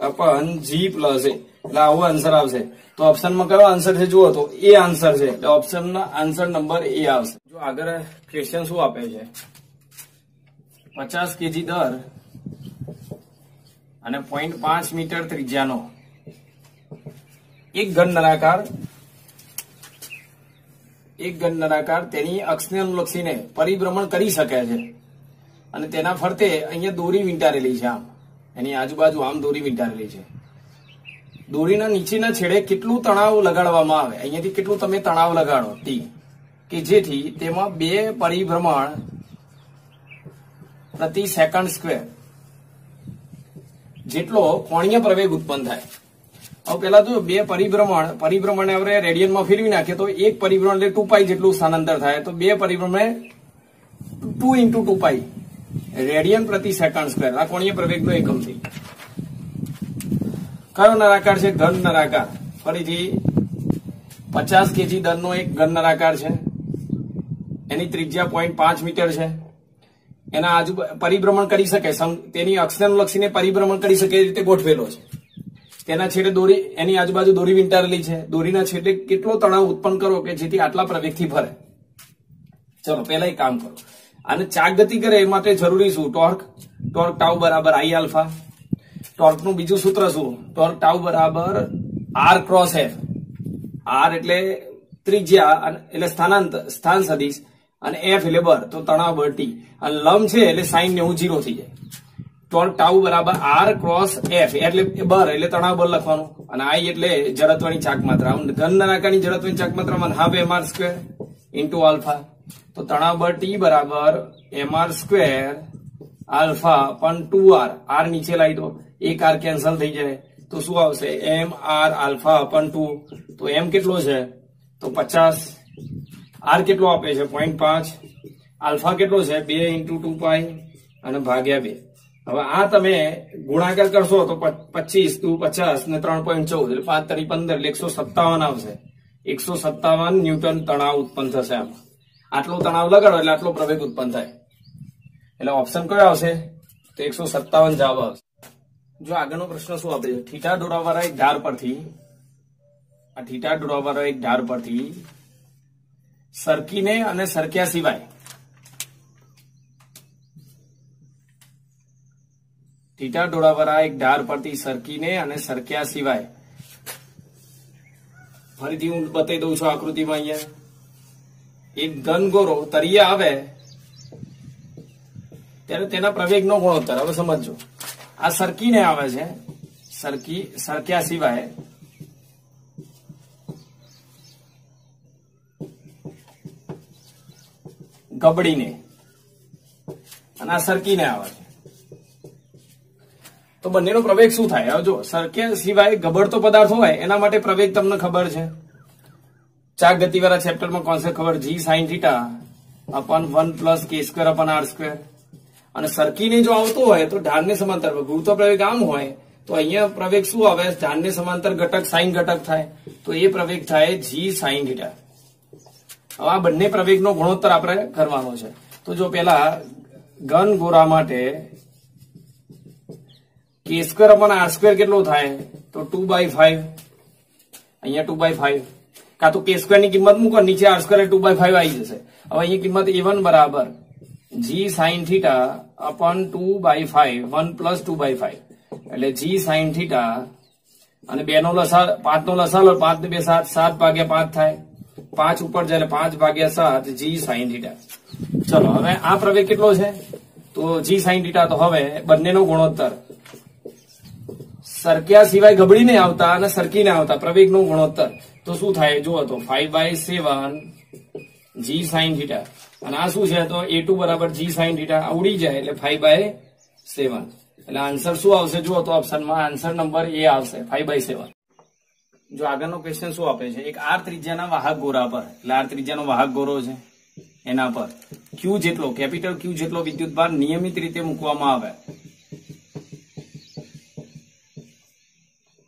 અપન g પ્લસ a. એટલે આવો આન્સર આવશે. તો ઓપ્શનમાં કયો આન્સર છે જુઓ તો એ આન્સર છે, એટલે ઓપ્શનનો આન્સર નંબર એ આવશે. જો આગળ ક્વેશ્ચન શું આપે છે? 50 kg દર અને 0.5 મીટર ત્રિજ્યાનો એક ઘન નળાકાર તેની અક્ષને અનુલક્ષીને પરિભ્રમણ કરી શકે છે, અને તેના ફરતે અહીંયા દોરી વીંટારેલી છે, આમ એની આજુબાજુ આમ દોરી વીંટારેલી છે. દોરીના નીચેના છેડે કેટલું તણાવ લગાડવામાં આવે, અહીંયાથી કેટલું તમે તણાવ લગાડો T, કે જેથી તેમાં 2 પરિભ્રમણ પ્રતિ સેકન્ડ સ્ક્વેર જેટલો કોણીય પ્રવેગ ઉત્પન્ન થાય. હવે પેલા તો 2 પરિભ્રમણ આપણે રેડિયનમાં ફેરવી નાખીએ તો એક પરિભ્રમણ એટલે 2π જેટલું સ્થાનાંતર થાય, તો 2 પરિભ્રમણ 2 into 2π રેડિયન પ્રતિ સેકન્ડ સ્ક્વેર આ કોણીય પ્રવેગનો એકમ છે. કયો નળાકાર છે? ઘન નળાકાર. ફરીથી 50 kg દરનો એક ઘન નળાકાર છે, એની ત્રિજ્યા 0.5 મીટર છે, એના આજુ પરિભ્રમણ કરી શકે, તેની અક્ષને અનુલક્ષીને પરિભ્રમણ કરી શકે એ રીતે ગોઠવેલો છે. તેના છેડે દોરી, એની આજુબાજુ દોરી વીંટારેલી છે, દોરીના છેડે કેટલો તણાવ ઉત્પન્ન કરો કે જેથી આટલા પ્રવેગથી ફરે. ચલો પહેલા એક કામ કરો, આને ચાક ગતિ કરે એ માટે જરૂરી શું? ટોર્ક ટાઉ બરાબર I આલ્ફા. ટોર્કનું બીજું સૂત્ર શું? ટોર્ક ટાઉ બરાબર R ક્રોસ F. R એટલે ત્રિજ્યા એટલે સ્થાન સદિશ, અને F એટલે બર, તો તણાવ બળ T, અને લંબ છે એટલે sin 90 0 થઈ જાય. ટોર્ક ટાઉ બરાબર R ક્રોસ F એટલે બર એટલે તણાવ બળ લખવાનું, અને I એટલે જડત્વની ચાક માત્રા. ઘન નળાકારની જડત્વની ચાક માત્રામાં half mr square into alpha. તો તણાવ બળ T બરાબર mr સ્ક્વેર આલ્ફા પણ 2r. R નીચે લાવી દો, એક r કેન્સલ થઈ જાય તો શું આવશે? mr આલ્ફા પણ 2. તો m કેટલો છે? તો 50. r કેટલો આપે છે? 0.5. આલ્ફા કેટલો છે? 2 into 2π અને ભાગ્યા 2. હવે આ તમે ગુણાકાર કરશો તો 25 × 50 ને 3.14 એટલે 5 × 15 એટલે 157 આવશે. 157 ન્યૂટન તણાવ ઉત્પન્ન થશે. આમાં આટલો તણાવ લગાડો એટલે આટલો પ્રવેગ ઉત્પન્ન થાય, એટલે ઓપ્શન કયો આવશે? તો 157 જવાબ આવશે. જો આગળનો પ્રશ્ન શું આપે છે? થીટા દોરવાવાળા એક ધાર પરથી સરકીને અને સરક્યા સિવાય થીટા દોરવાવાળા એક ધાર પરથી સરકીને અને સરક્યા સિવાય, ફરીથી હું બતાવી દઉં છું આકૃતિમાં. અહીંયા એક ઘન ગોળો તળિયે આવે ત્યારે તેના પ્રવેગનો ગુણોત્તર. હવે સમજો, આ સરકીને આવે છે, સરક્યા સિવાય ગબડીને, અને આ સરકીને આવે છે. તો તો બંનેનો પ્રવેગ શું થાય? હવે જો સરખે સિવાય ગબડતો પદાર્થ હોય એના માટે પ્રવેગ તમને ખબર છે, ચાક ગતિવાળા ચેપ્ટરમાં કોન્સેપ્ટ ખબર, G sin θ અપન 1 plus k square અપન r square. અને સરખીને જો આવતું હોય તો ઢાળને સમાંતર ગુરુત્વ પ્રવેગ આમ હોય તો અહીંયા પ્રવેગ શું આવે? ઢાળને સમાંતર ઘટક સાઇન ઘટક થાય, તો એ પ્રવેગ થાય G sin θ. હવે આ બંને પ્રવેગનો ગુણોત્તર આપણે કરવાનો છે. તો જો પેલા ઘન ગોળા માટે k સ્ક્વેર અપન r સ્ક્વેર કેટલો થાય? તો 2/5. અહીંયા 2/5, કાં તો k સ્ક્વેર ની કિંમત મૂકો, નીચે r સ્ક્વેર 2/5 આવી જશે. હવે અહીંયા કિંમત a1 બરાબર G sin θ અપન 2/5, 1 પ્લસ 2/5 એટલે G sin θ. અને 2 નો લસા 5 નો લસા લો, 5 ને 2 7, 7 ભાગ્યા 5 થાય, 5 ઉપર જાય એટલે 5 ભાગ્યા 7 G sin θ. ચલો હવે આ પ્રવેગ કેટલો છે? તો G sin θ. તો હવે બંનેનો ગુણોત્તર સરક્યા સિવાય ગબડી નહીં આવતા અને સરકી નહીં આવતા પ્રવેગનો ગુણોત્તર તો શું થાય? જુઓ તો 5/7 G sin θ. અને આ શું છે? તો a2 બરાબર G sin θ ઉડી જાય એટલે 5/7. એટલે આન્સર શું આવશે? જુઓ તો ઓપ્શનમાં આન્સર નંબર એ આવશે 5/7. જો આગળનો ક્વેશ્ચન શું આપે છે? એક r ત્રિજ્યાના વાહક ગોળા પર, એટલે r ત્રિજ્યાનો વાહક ગોળો છે એના પર Q જેટલો, કેપિટલ Q જેટલો વિદ્યુતભાર નિયમિત રીતે મૂકવામાં આવે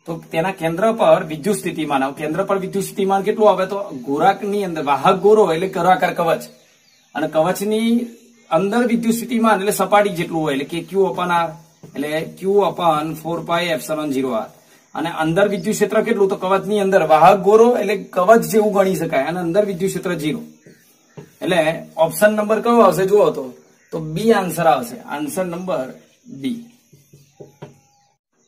તો તેના કેન્દ્ર પર વિદ્યુત સ્થિતિમાન, કેન્દ્ર પર વિદ્યુત સ્થિતિમાન કેટલું આવે? તો ગોળાની અંદર વાહક ગોળો એટલે ગોળાકાર કવચ, અને કવચની અંદર વિદ્યુત સ્થિતિમાન એટલે સપાટી જેટલું હોય એટલે કે Q અપન r એટલે Q અપન 4πε0r. અને અંદર વિદ્યુત ક્ષેત્ર કેટલું? તો કવચની અંદર વાહક ગોળો એટલે કવચ જેવું ગણી શકાય, અને અંદર વિદ્યુત ક્ષેત્ર 0. એટલે ઓપ્શન નંબર કયો આવશે? જુઓ તો બી આન્સર આવશે, આન્સર નંબર ડી.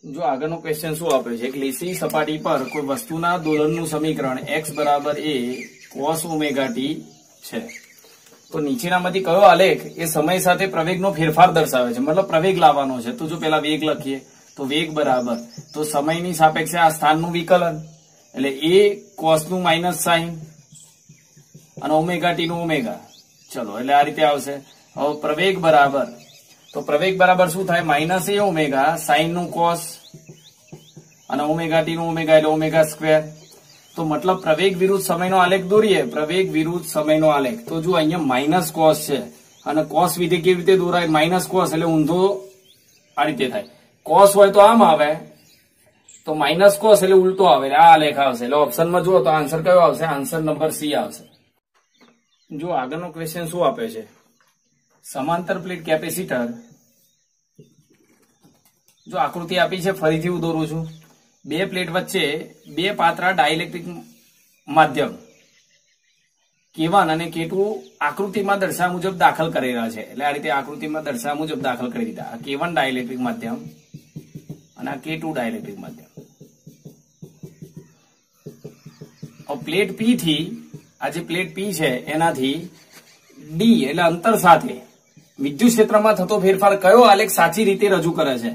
જો આગળનો ક્વેશ્ચન શું આપે છે? એક લીસી સપાટી પર કોઈ વસ્તુના દોલનનું સમીકરણ x બરાબર a cos ωt છે. તો નીચેનામાંથી કયો આલેખ એ સમય સાથે પ્રવેગનો ફેરફાર દર્શાવે છે? મતલબ પ્રવેગ લાવવાનો છે. તો જો પેલા વેગ લખીએ તો વેગ બરાબર તો સમયની સાપેક્ષે આ સ્થાનનું વિકલન એટલે a cos નું માઇનસ સાઇન અને ωt નું ઓમેગા. ચલો એટલે આ રીતે આવશે. હવે પ્રવેગ બરાબર તો પ્રવેગ બરાબર શું થાય? માઇનસ a ઓમેગા સાઇન નું કોસ અને ωt નું ઓમેગા એટલે ઓમેગા સ્ક્વેર. તો મતલબ પ્રવેગ વિરુદ્ધ સમયનો આલેખ દોરીએ, પ્રવેગ વિરુદ્ધ સમયનો આલેખ. તો જો અહીંયા માઇનસ કોસ છે અને કોસ વિધેય કેવી રીતે દોરાય? માઇનસ કોસ એટલે ઊંધો આ રીતે થાય. કોસ હોય તો આમ આવે, તો માઇનસ કોસ એટલે ઉલટો આવે, એટલે આ આલેખ આવશે. એટલે ઓપ્શનમાં જુઓ તો આન્સર કયો આવશે? આન્સર નંબર સી આવશે. જો આગળનો ક્વેશ્ચન શું આપે છે? સમાંતર પ્લેટ કેપેસિટર, જો આકૃતિ આપી છે ફરીથી હું દોરું છું. બે પ્લેટ વચ્ચે બે પાતળા ડાઇલેક્ટ્રિક માધ્યમ K1 અને K2 આકૃતિમાં દર્શાવ્યા મુજબ દાખલ કરેલા છે. એટલે આ રીતે આકૃતિમાં દર્શાવ્યા મુજબ દાખલ કરી દીધા. આ K1 ડાઇલેક્ટ્રિક માધ્યમ અને આ K2 ડાઇલેક્ટ્રિક માધ્યમ. પ્લેટ P થી આ જે પ્લેટ P છે એનાથી D એટલે અંતર સાથે વિદ્યુત ક્ષેત્રમાં થતો ફેરફાર કયો આલેખ સાચી રીતે રજૂ કરે છે?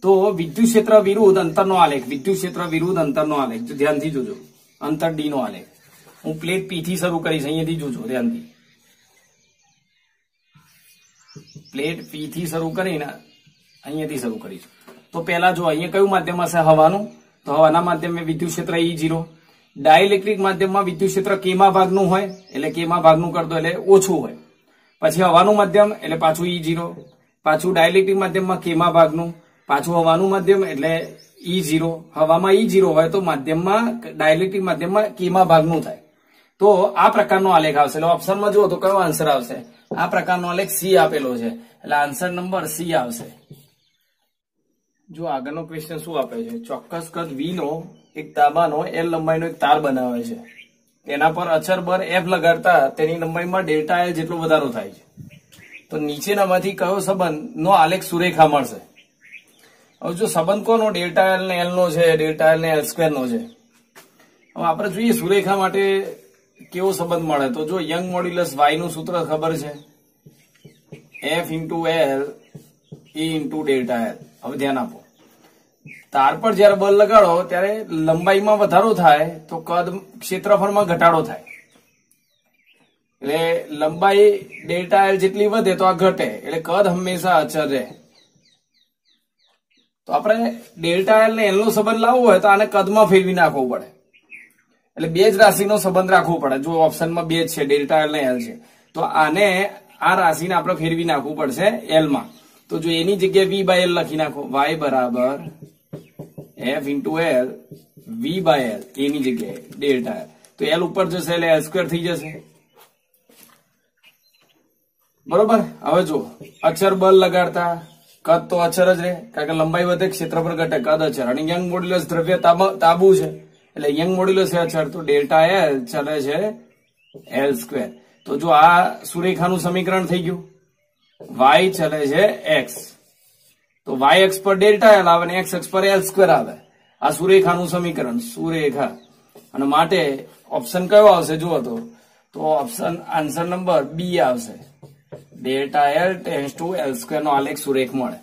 તો વિદ્યુત ક્ષેત્ર વિરુદ્ધ અંતરનો આલેખ, વિદ્યુત ક્ષેત્ર વિરુદ્ધ અંતરનો આલેખ. ધ્યાનથી જોજો, અંતર D નો આલેખ. હું પ્લેટ P થી શરૂ કરીશ, અહીંયાથી જોજો ધ્યાનથી. પ્લેટ P થી શરૂ કરીને અહીંયાથી શરૂ કરીશું. તો પહેલા જો અહીંયા કયું માધ્યમ હશે? હવાનું. તો હવાના માધ્યમે વિદ્યુત ક્ષેત્ર E0. ડાઇલેક્ટ્રિક માધ્યમમાં વિદ્યુત ક્ષેત્ર કેમાં ભાગનું હોય એટલે કેમાં ભાગનું કરતો એટલે ઓછું હોય. પછી હવાનું માધ્યમ એટલે પાછું E0, પાછું ડાઇલેક્ટ્રિક માધ્યમમાં કેમાં ભાગનું, પાછું હવાનું માધ્યમ એટલે E0. હવામાં E0 હોય તો માધ્યમમાં ડાઇલેક્ટ્રિક માધ્યમમાં કેમાં ભાગનું થાય. તો આ પ્રકારનો આલેખ આવશે. એટલે ઓપ્શનમાં જુઓ તો કયો આન્સર આવશે? આ પ્રકારનો આલેખ સી આપેલો છે, એટલે આન્સર નંબર સી આવશે. જો આગળનો ક્વેશ્ચન શું આપે છે? ચોક્કસ કદ V નો એક તાંબાનો L લંબાઈનો એક તાર બનાવે છે. તેના પર અચર બળ F લગાડતા તેની લંબાઈમાં ડેલ્ટા L જેટલો વધારો થાય છે. તો નીચેનામાંથી કયો સંબંધ નો આલેખ સુરેખા મળશે? હવે જો સંબંધ કોનો? ડેલ્ટા L ને L નો છે, ડેલ્ટા L ને L સ્ક્વેર નો છે. હવે આપણે જોઈએ સુરેખા માટે કેવો સંબંધ મળે. તો જો યંગ મોડ્યુલસ Y નું સૂત્ર ખબર છે, F into L E into delta L. હવે ધ્યાન આપો, તાર પર જયારે બળ લગાડો ત્યારે લંબાઈમાં વધારો થાય તો કદ ક્ષેત્રફળમાં ઘટાડો થાય. એટલે લંબાઈ ડેલ્ટા L જેટલી વધે તો આ ઘટે, એટલે કદ હંમેશા અચર રહે. તો આપણે ડેલ્ટા એલ ને એલ નો સંબંધ લાવવો હોય તો આને કદમાં ફેરવી નાખવું પડે, એટલે બે જ રાશિનો સંબંધ રાખવો પડે. જો ઓપ્શનમાં બે જ છે, ડેલ્ટા એલ ને એલ છે, તો આને આ રાશિને આપણે ફેરવી નાખવું પડશે એલ માં. તો જો એની જગ્યાએ વી બાય એલ લખી નાખો, વાય બરાબર F into L V by L, એની જગ્યાએ ડેલ્ટા એલ, તો એલ ઉપર જશે એટલે એલ સ્ક્વેર થઈ જશે. બરોબર. હવે જો અચર બળ લગાડતા કદ તો અચર જ રહે, કારણ કે લંબાઈ વધે ક્ષેત્રફળ ઘટે, કદ અચર, અને યંગ મોડ્યુલસ દ્રવ્ય તાબુ છે એટલે યંગ મોડ્યુલસ છે અચર, તો ડેલ્ટા એલ ચલે છે એલ સ્ક્વેર. તો જો આ સુરેખાનું સમીકરણ થઈ ગયું. વાય ચલે છે એક્સ, તો વાય અક્ષ પર ડેલ્ટા એલ આવે અને એક્સ અક્ષ પર એલ સ્ક્વેર આવે. આ સુરેખાનું સમીકરણ, સુરેખા. અને માટે ઓપ્શન કયો આવશે જુઓ તો ઓપ્શન આન્સર નંબર બી આવશે. Delta L tends to L square નો આલેખ સુરેખ મળે.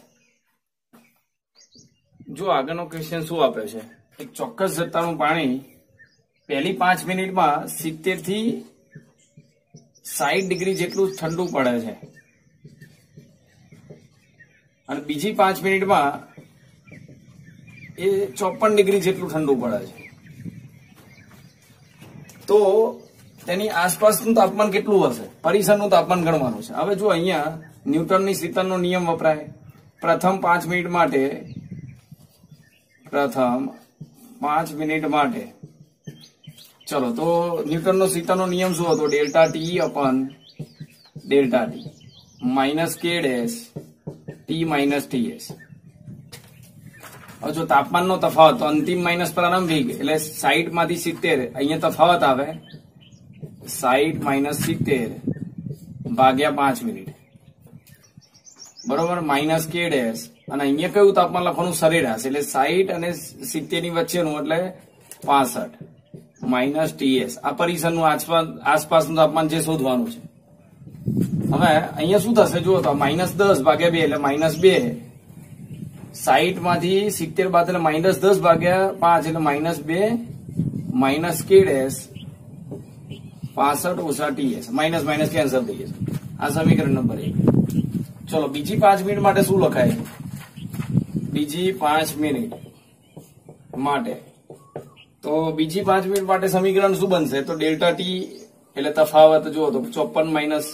જો આગળનો ક્વેશ્ચન શું આપ્યો છે, એક ચોક્કસ જથ્થાનું પાણી પહેલી 5 મિનિટમાં 70 થી 60 ડિગ્રી જેટલું ઠંડુ પડે છે અને બીજી 5 મિનિટમાં એ 54 ડિગ્રી જેટલું ઠંડુ પડે છે. તો તેની આસપાસનું તાપમાન કેટલું હશે? પરિસરનું તાપમાન ગણવાનું છે. હવે જો અહીંયા ન્યૂટનની શીતલનો નિયમ વપરાય. પ્રથમ 5 મિનિટ માટે ચલો, તો ન્યૂટનનો શીતલનો નિયમ શું હતો? Delta T upon delta T minus K dash T minus TS. હવે જો તાપમાનનો તફાવત, તો અંતિમ માઇનસ પ્રારંભિક એટલે 60 માંથી 70, અહીંયા તફાવત આવે 60 માઇનસ 70 ભાગ્યા 5 મિનિટ, બરોબર, માઇનસ કે ડેશ, અને અહીંયા કયું તાપમાન લખવાનું? સરેરાશ, એટલે 60 અને 70 ની વચ્ચેનું એટલે 65 માઇનસ ટીએસ. આ પરિસરનું આસપાસનું તાપમાન જે શોધવાનું છે. હવે અહીંયા શું થશે જુઓ તો -10 ભાગ્યા 2 એટલે -2, 60 માંથી 70 બાદ એટલે -10 ભાગ્યા 5 એટલે -2 માઇનસ કે ડેશ 65 ઓછા ટીએસ, માઇનસ માઇનસ કેન્સલ થઈ જશે. આ સમીકરણ નંબર 1. ચલો બીજી 5 મિનિટ માટે શું લખાય? બીજી 5 મિનિટ માટે, તો બીજી 5 મિનિટ માટે સમીકરણ શું બનશે? તો ડેલ્ટા ટી એટલે તફાવત જુઓ તો 54 માઇનસ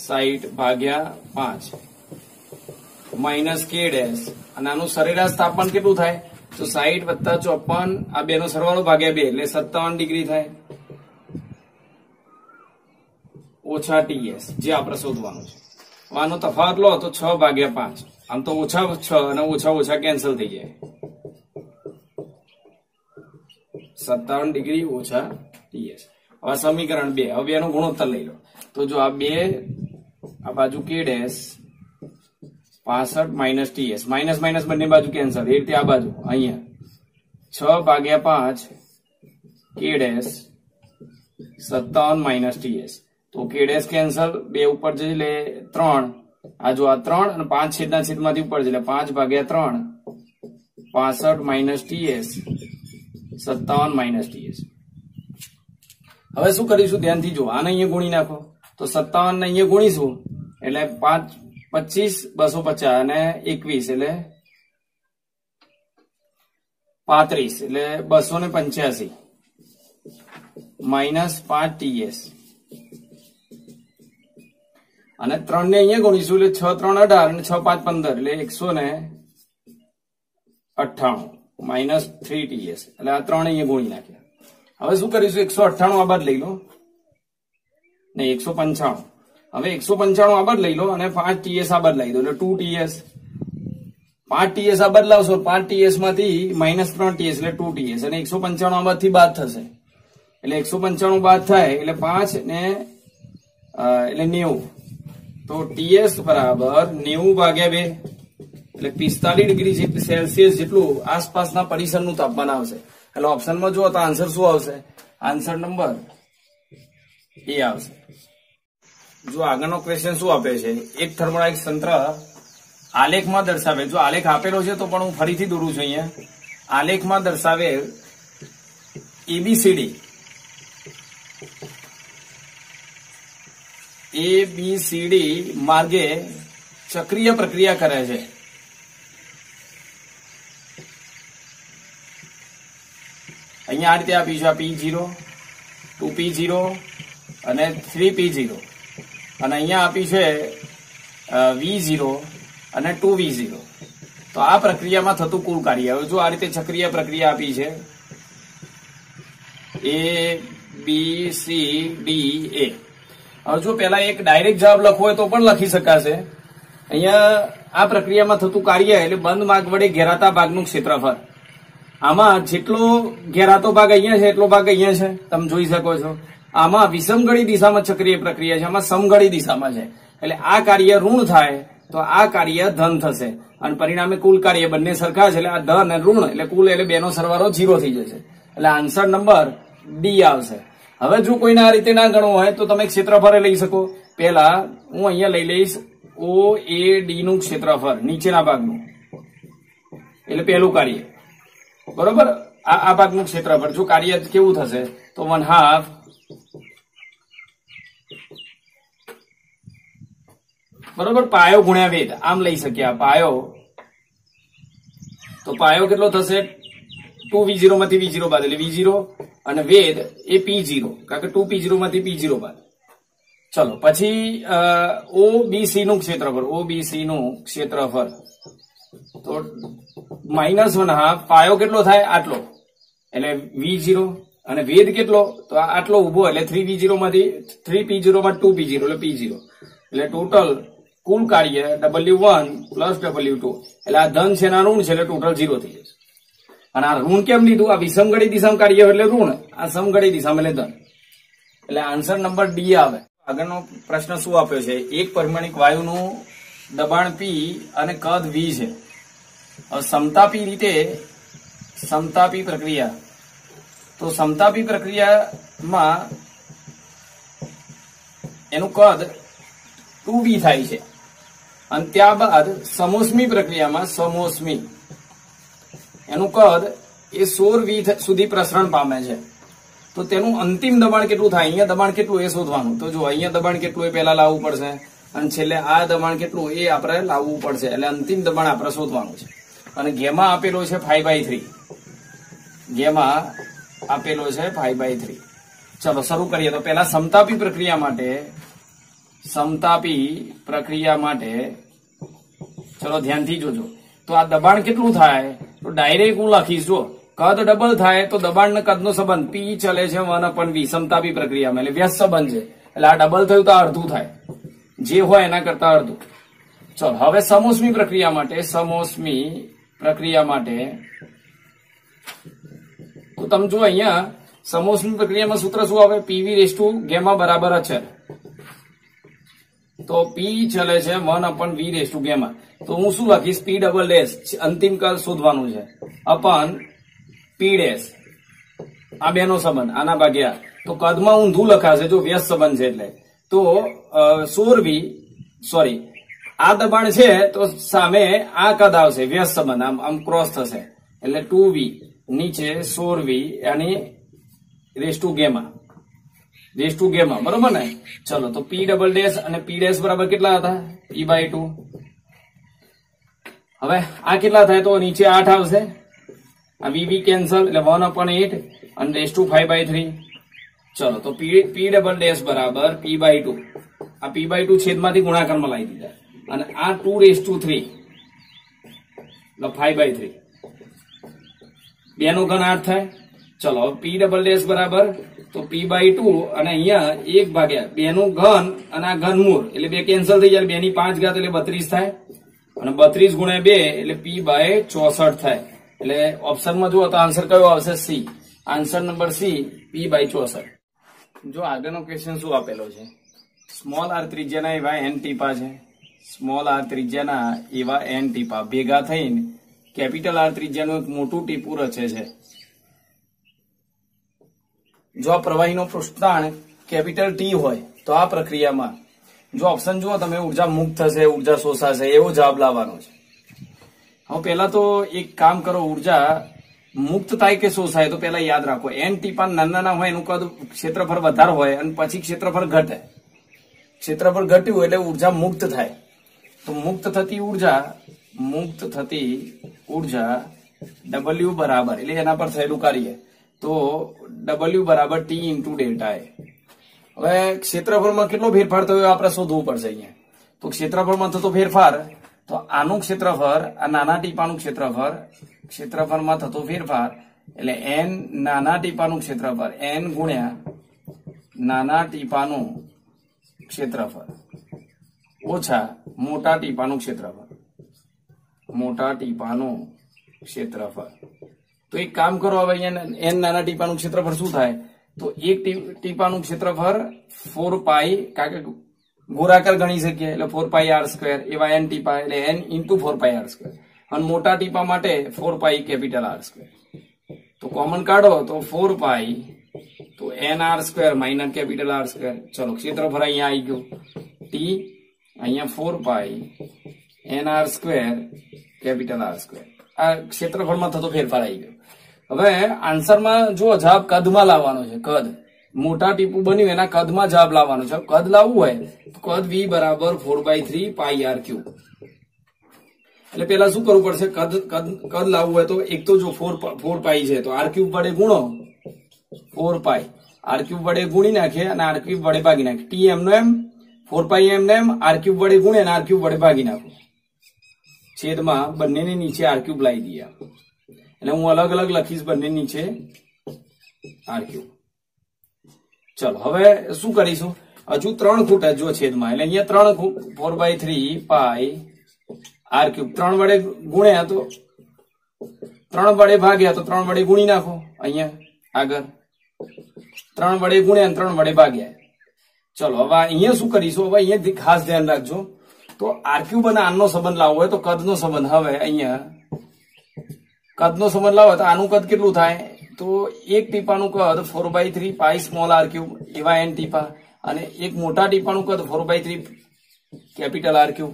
60 ભાગ્યા 5 માઇનસ કે ડેશ, અને આનું સરેરાશ તાપમાન કેટલું થાય? તો 60 વત્તા 54, આ બે નો સરવાળો ભાગ્યા 2 એટલે 57 ડિગ્રી થાય ઓછા ટીએસ, જે આપણે શોધવાનું છે. આનો તફાવત લો તો 6 ભાગ્યા 5, આમ તો ઓછા 6 અને ઓછા ઓછા કેન્સલ થઈ જાય, 57 ડિગ્રી ઓછા ટીએસ. હવે સમીકરણ 2, હવે એનો ગુણોત્તર લઈ લો. તો જો આ 2 આ બાજુ કે dash 65 minus TS, minus minus બંને બાજુ કેન્સલ, એ રીતે આ બાજુ અહીંયા 6 ભાગ્યા 5 કે ડેશ 57 માઇનસ ટીએસ, તો કે ડેશ કેન્સલ, 2 ઉપર જઈ એટલે 3, આ જો આ 3 અને 5 છેદના છેદમાંથી ઉપર જઈ એટલે 5 ભાગ્યા 3 65 માઇનસ ટીએસ 57 માઇનસ ટીએસ. હવે શું કરીશું ધ્યાનથી જો, આને અહીંયા ગુણી નાખો તો 57 ને અહીંયા ગુણીશું એટલે 5 25 250 અને 21 એટલે 35 એટલે 285 માઇનસ 5 ટીએસ, અને 3 ને અહીંયા ગુણીશું એટલે 6 3 18 અને 6 5 15 એટલે 198 માઇનસ 3 ટીએસ, એટલે આ 3 અહીંયા ગુણી નાખ્યા. હવે શું કરીશું? 198 આ બાદ લઈ લો, નહીં 195. હવે 195 આ બાદ લઈ લો અને 5 ટીએસ આ બાદ લઈ દો એટલે 2 ટીએસ. 5 ટીએસ આ બાદ લાવશો, 5 ટીએસ માંથી -3 ટીએસ એટલે 2 ટીએસ, અને 195 આ બાદ થી બાદ થશે એટલે 195 બાદ થાય એટલે 5 ને એટલે 90, તો ટીએસ બરાબર 90 ભાગ્યા 2 એટલે 45 ડિગ્રી સેલ્સિયસ જેટલું આસપાસના પરિસરનું તાપમાન આવશે. એટલે ઓપ્શનમાં જુઓ તો આન્સર શું આવશે? આન્સર નંબર એ આવશે. જો આગળનો ક્વેશ્ચન શું આપે છે, એક થર્મોડાયનેમિક તંત્ર આલેખમાં દર્શાવે, જો આલેખ આપેલો છે તો પણ હું ફરીથી દોરું છું. અહીંયા આલેખમાં દર્શાવેલ એબીસીડી માર્ગે ચક્રીય પ્રક્રિયા કરે છે. અહીંયા આ રીતે આપીશું, આ P0, 2P0 અને 3P0, અને અહીંયા આપી છે V0 અને 2V0. તો આ પ્રક્રિયામાં થતું કુલ કાર્ય. હવે જો આ રીતે ચક્રીય પ્રક્રિયા આપી છે ABCDA. હવે જો પેલા એક ડાયરેક્ટ જવાબ લખવો હોય તો પણ લખી શકાશે. અહીંયા આ પ્રક્રિયામાં થતું કાર્ય એટલે બંધ માર્ગ વડે ઘેરાતા ભાગનું ક્ષેત્રફળ. આમાં જેટલો ઘેરાતો ભાગ અહીંયા છે એટલો ભાગ અહીંયા છે, તમે જોઈ શકો છો. આમાં વિષમગળી દિશામાં ચક્રીય પ્રક્રિયા છે, આમાં સમગળી દિશામાં છે. એટલે આ કાર્ય ઋણ થાય તો આ કાર્ય ધન થશે, અને પરિણામે કુલ કાર્ય બંને સરખા છે. એટલે આ ધન અને ઋણ એટલે કુલ એટલે બેનો સરવાળો 0 થઈ જશે. એટલે આન્સર નંબર ડી આવશે. હવે જો કોઈને આ રીતે ના ગણવું હોય તો તમે ક્ષેત્રફળ લઈ શકો. પેલા હું અહીંયા લઈ લઈશ OAD નું ક્ષેત્રફળ નીચેના ભાગનું, એટલે પહેલું કાર્ય બરોબર. આ ભાગનું ક્ષેત્રફળ જો કાર્ય કેવું થશે તો 1/2 બરોબર પાયો ગુણ્યા વેદ, આમ લઈ શકીએ. પાયો તો પાયો કેટલો થશે 2V0 માંથી V0 બાદ એટલે V0, અને વેદ એ P0 કારણ કે 2P0 માંથી P0 બાદ. ચલો પછી OBC નું ક્ષેત્રફળ, OBC નું ક્ષેત્રફળ તો -1/2 પાયો કેટલો થાય આટલો એટલે V0, અને વેદ કેટલો તો આટલો ઉભો એટલે 3V0 માંથી 3P0 માં 2P0 એટલે P0. એટલે ટોટલ કુલ કાર્ય W1 પ્લસ W2 એટલે આ ધન છે ના ઋણ છે એટલે ટોટલ 0 થઈ જશે. અને આ ઋણ કેમ લીધું? આ વિષમગળી દિશામાં કાર્ય એટલે ઋણ, આ સમગળી દિશામાં એટલે ધન. એટલે આન્સર નંબર ડી આવે. આગળનો પ્રશ્ન શું આપ્યો છે? એક પરિમાણિક વાયુનું દબાણ P અને કદ V છે. સમતાપી રીતે સમતાપી પ્રક્રિયા, તો સમતાપી પ્રક્રિયામાં એનું કદ 2V થાય છે, અને ત્યારબાદ સમોષ્મી પ્રક્રિયામાં સમોષ્મી એનું કદ એ 16V સુધી પ્રસરણ પામે છે. તો તેનું અંતિમ દબાણ કેટલું થાય? અહીંયા દબાણ કેટલું એ શોધવાનું. તો જો અહીંયા દબાણ કેટલું એ પહેલા લાવવું પડશે, અને છેલ્લે આ દબાણ કેટલું એ આપણે લાવવું પડશે. એટલે અંતિમ દબાણ આપણે શોધવાનું છે. અને ગેમા આપેલો છે 5/3, ગેમા આપેલો છે 5/3. ચલો શરૂ કરીએ. તો પહેલા સમતાપી પ્રક્રિયા માટે ચલો ધ્યાનથી જોજો. તો આ દબાણ કેટલું થાય? તો ડાયરેક્ટ હું લખીશ. જો કદ ડબલ થાય તો દબાણ ને કદ નો સંબંધ P ચલે છે 1/V સમતાપી પ્રક્રિયામાં, એટલે વ્યસ્ત સંબંધ છે. એટલે આ ડબલ થયું તો અડધું થાય, જે હોય એના કરતા અડધું. ચલો હવે સમોષ્મી પ્રક્રિયા માટે તો તમે જો અહીંયા સમોષ્મી પ્રક્રિયામાં સૂત્ર શું આવે? PV રેસ્ટુ ગેમા બરાબર અચળ. તો P ચલે છે 1/V રેસ્ટુ ગેમા. તો હું શું લખીશ? P ડબલ ડેશ અંતિમ કદ શોધવાનું છે અપન P ડેશ, આ બેનો સંબંધ આના ભાગ્યા. તો કદમાં ઊંધું લખાશે જો વ્યસ્ત સંબંધ છે એટલે. તો 16V સોરી આ દબાણ છે તો સામે આ કદ આવશે વ્યસ્ત સંબંધ, આમ ક્રોસ થશે એટલે 2V નીચે 16V અને રેસ્ટુ ગેમા બરોબર ને. ચલો તો P ડબલ ડેશ અને P ડેશ બરાબર કેટલા હતા? P/2. હવે આ કેટલા થાય? તો નીચે 8 આવશે, આ VV કેન્સલ એટલે 1/8 અને રેસ્ટુ 5/3. ચલો તો P ડબલ ડેશ બરાબર P/2. આ P/2 છેદમાંથી ગુણાકારમાં લાવી દીધા, અને આ 2/3 એટલે 5/3. 2 નો ઘન 8 થાય. ચલો P ડબલ ડેશ બરાબર તો P/2 અને અહીંયા 1/2 નું ઘન અને આ ઘનમૂળ એટલે 2 કેન્સલ થઈ જાય. 2 ની 5 ઘાત એટલે 32 થાય, અને 32 ગુણ્યા 2 એટલે P/64 થાય. એટલે ઓપ્શનમાં જુઓ તો આન્સર કયો આવશે? C. Answer number C P/64. જો આગળનો ક્વેશ્ચન શું આપેલો છે? સ્મોલ r ત્રિજ્યાના એવા n ટીપા છે, સ્મોલ r ત્રિજ્યાના એવા n ટીપા ભેગા થઈને કેપિટલ R ત્રિજ્યાનું એક મોટું ટીપું રચે છે. જો આ પ્રવાહીનો પૃષ્ઠાંક કેપિટલ T હોય તો આ પ્રક્રિયામાં જો ઓપ્શન જુઓ તમે, ઉર્જા મુક્ત થશે, ઉર્જા શોષાશે, એવો જવાબ લાવવાનો છે. હવે પેલા તો એક કામ કરો, ઉર્જા મુક્ત થાય કે શોષાય તો પેલા યાદ રાખો, n ટીપા નાના હોય એનું કદ ક્ષેત્રફળ વધારે હોય અને પછી ક્ષેત્રફળ ઘટે. ક્ષેત્રફળ ઘટ્યું એટલે ઉર્જા મુક્ત થાય. તો મુક્ત થતી ઉર્જા W બરાબર એટલે એના પર થયેલું કાર્ય તો W બરાબર T ઇન્ટુ ડેલ્ટા એ. હવે ક્ષેત્રફળમાં કેટલો ફેરફાર થયો આપણે શોધવું પડશે અહીંયા. તો ક્ષેત્રફળમાં થતો ફેરફાર, તો આનું ક્ષેત્રફળ, આ નાના ટીપાનું ક્ષેત્રફળમાં થતો ફેરફાર એટલે n નાના ટીપાનું ક્ષેત્રફળ, n ગુણ્યા નાના ટીપાનું ક્ષેત્રફળ ઓછા મોટા ટીપાનું ક્ષેત્રફળ. તો એક કામ કરો, હવે અહીંયા n નાના ટીપાનું ક્ષેત્રફળ શું થાય, તો એક ટીપાનું ક્ષેત્રફળ 4 પાઈ, કારણ કે ગોળાકાર ગણી શકીએ એટલે 4 પાઈ r સ્ક્વેર, એવા n ટીપા એટલે n ઇન્ટુ 4 પાઈ r સ્ક્વેર, અને મોટા ટીપા માટે 4 પાઈ કેપિટલ R સ્ક્વેર. તો કોમન કાઢો તો 4 પાઈ તો n r square minus capital R square. ચલો ક્ષેત્રફળ અહીંયા આવી ગયું t, અહીંયા 4 પાઈ n r square capital R square. આ ક્ષેત્રફળમાં થતો ફેરફાર આવી ગયો. હવે આન્સરમાં જો જવાબ કદમાં લાવવાનો છે, કદ મોટા ટીપું બન્યું એના કદમાં જવાબ લાવવાનો છે. કદ લાવવું હોય તો કદ v બરાબર 4/3 પાઈ r ક્યુબ. એટલે પેલા શું કરવું પડશે, કદ લાવવું હોય તો એક તો જો 4 પાઈ છે તો r ક્યુબ વડે ગુણો, 4 પાઈ r ક્યુબ વડે ગુણી નાખીએ અને r ક્યુબ વડે ભાગી નાખીએ. t એમનો એમ, 4 પાઈ એમને એમ, r ક્યુબ વડે ગુણે અને r ક્યુબ વડે ભાગી નાખો. છેદમાં બંનેની નીચે r ક્યુબ લાવી દઈએ. એટલે હું અલગ અલગ લખીશ, બંને નીચે r ક્યુબ. ચલો હવે શું કરીશું, હજુ 3 ખૂટ જો છેદમાં, એટલે અહીંયા 3 ખૂટ 4/3 પાઈ r ક્યુબ. 3 વડે ગુણ્યા તો 3 વડે ભાગ્યા તો 3 વડે ગુણી નાખો. અહીંયા આગળ 3 વડે ગુણ્યા 3 વડે ભાગ્યા. ચલો હવે અહીંયા શું કરીશું, હવે અહીંયા ખાસ ધ્યાન રાખજો, તો r ક્યુબ અને આનો સંબંધ લાવવો હોય તો કદનો સંબંધ. હવે અહીંયા કદનો સંબંધ લાવો તો આનું કદ કેટલું થાય, તો એક ટીપાનું કદ 4/3 પાઈ સ્મોલ r ક્યુબ, એવા n ટીપા, અને એક મોટા ટીપાનું કદ 4/3 કેપિટલ R ક્યુબ.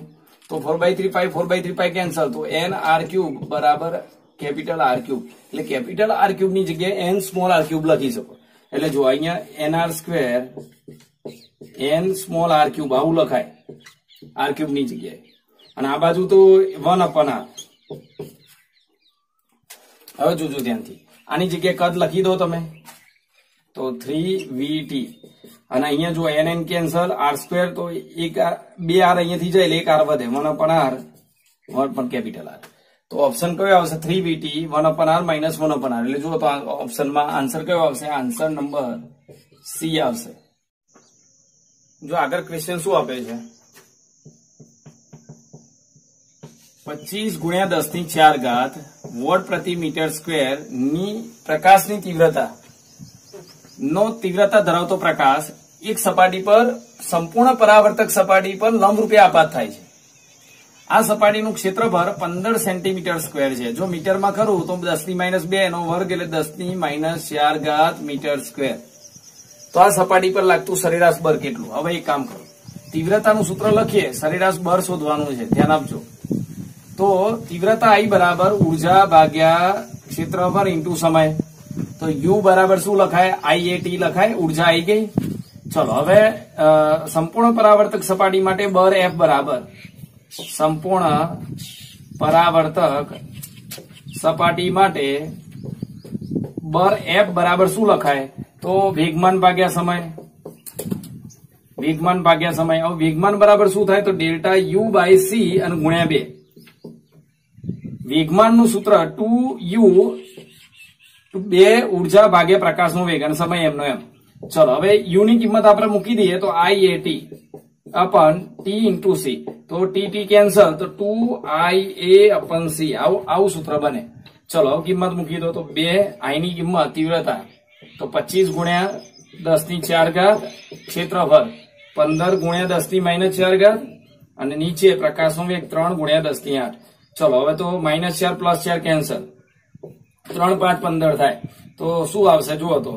તો 4/3 પાઈ કેન્સલ, તો n r ક્યુબ બરાબર કેપિટલ R ક્યુબ. એટલે કેપિટલ R ક્યુબ ની જગ્યાએ n સ્મોલ r ક્યુબ લખી શકો. એટલે જો અહીંયા nr square n small r cube આવું લખાય r ક્યુબ ની જગ્યાએ, અને આ બાજુ તો 1/r. હવે જોજો ધ્યાનથી, આની જગ્યાએ કદ લખી દો તમે તો 3vt, અને અહીંયા જો n કેન્સલ, r સ્ક્વેર તો 2 r અહીંયાથી જાય એટલે 1 r વધે, 1/r 1 કેપિટલ R. તો ઓપ્શન કયો આવશે, 3vt 1/r માઇનસ 1/r. એટલે જુઓ તો ઓપ્શનમાં આન્સર કયો આવશે, આન્સર નંબર સી આવશે. જો આગળ ક્વેશ્ચન શું આપે છે, 25 ગુણ્યા 10⁴ વોટ પ્રતિ મીટર સ્ક્વેર ની પ્રકાશની તીવ્રતા ધરાવતો પ્રકાશ એક સપાટી પર સંપૂર્ણ પરાવર્તક સપાટી પર લંબરૂપે આપાત થાય છે. આ સપાટીનું ક્ષેત્રફળ 15 સેન્ટીમીટર સ્ક્વેર છે. જો મીટરમાં કરું તો 10⁻² નો વર્ગ એટલે 10⁻⁴ મીટર સ્ક્વેર. તો આ સપાટી પર લાગતું સરેરાશ બળ કેટલું. હવે એક કામ કરો, તીવ્રતાનું સૂત્ર લખીએ, સરેરાશ બળ શોધવાનું છે, ધ્યાન આપજો. તો તીવ્રતા I બરાબર ઉર્જા ભાગ્યા ક્ષેત્રફળ ઇન્ટુ સમય. તો U બરાબર શું લખાય, IAT લખાય, ઉર્જા આવી ગઈ. ચલો હવે સંપૂર્ણ પરાવર્તક સપાટી માટે બળ F બરાબર, સંપૂર્ણ પરાવર્તક સપાટી માટે બળ F બરાબર શું લખાય, તો વેગમાન ભાગ્યા સમય. વેગમાન ભાગ્યા સમય. હવે વેગમાન બરાબર શું થાય, તો ડેલ્ટા U/c અને ગુણ્યા 2. વેગમાનનું સૂત્ર 2u, 2 ઉર્જા ભાગ્યા પ્રકાશનો વેગ અને સમય એમનો એમ. ચલો હવે u ની કિંમત આપણે મૂકી દઈએ તો IAT અપન t ઇન્ટુ c. તો t કેન્સલ, તો 2IA/c આવું સૂત્ર બને. ચલો હવે કિંમત મૂકી દો તો 2 I ની કિંમત તીવ્રતા તો 25 ગુણ્યા 10⁴ ક્ષેત્રફળ 15 ગુણ્યા 10⁻⁴ અને નીચે પ્રકાશનો વેગ 3 ગુણ્યા 10⁸. ચલો હવે તો -4 + 4 કેન્સલ, 3 5 15 થાય. તો શું આવશે જુઓ તો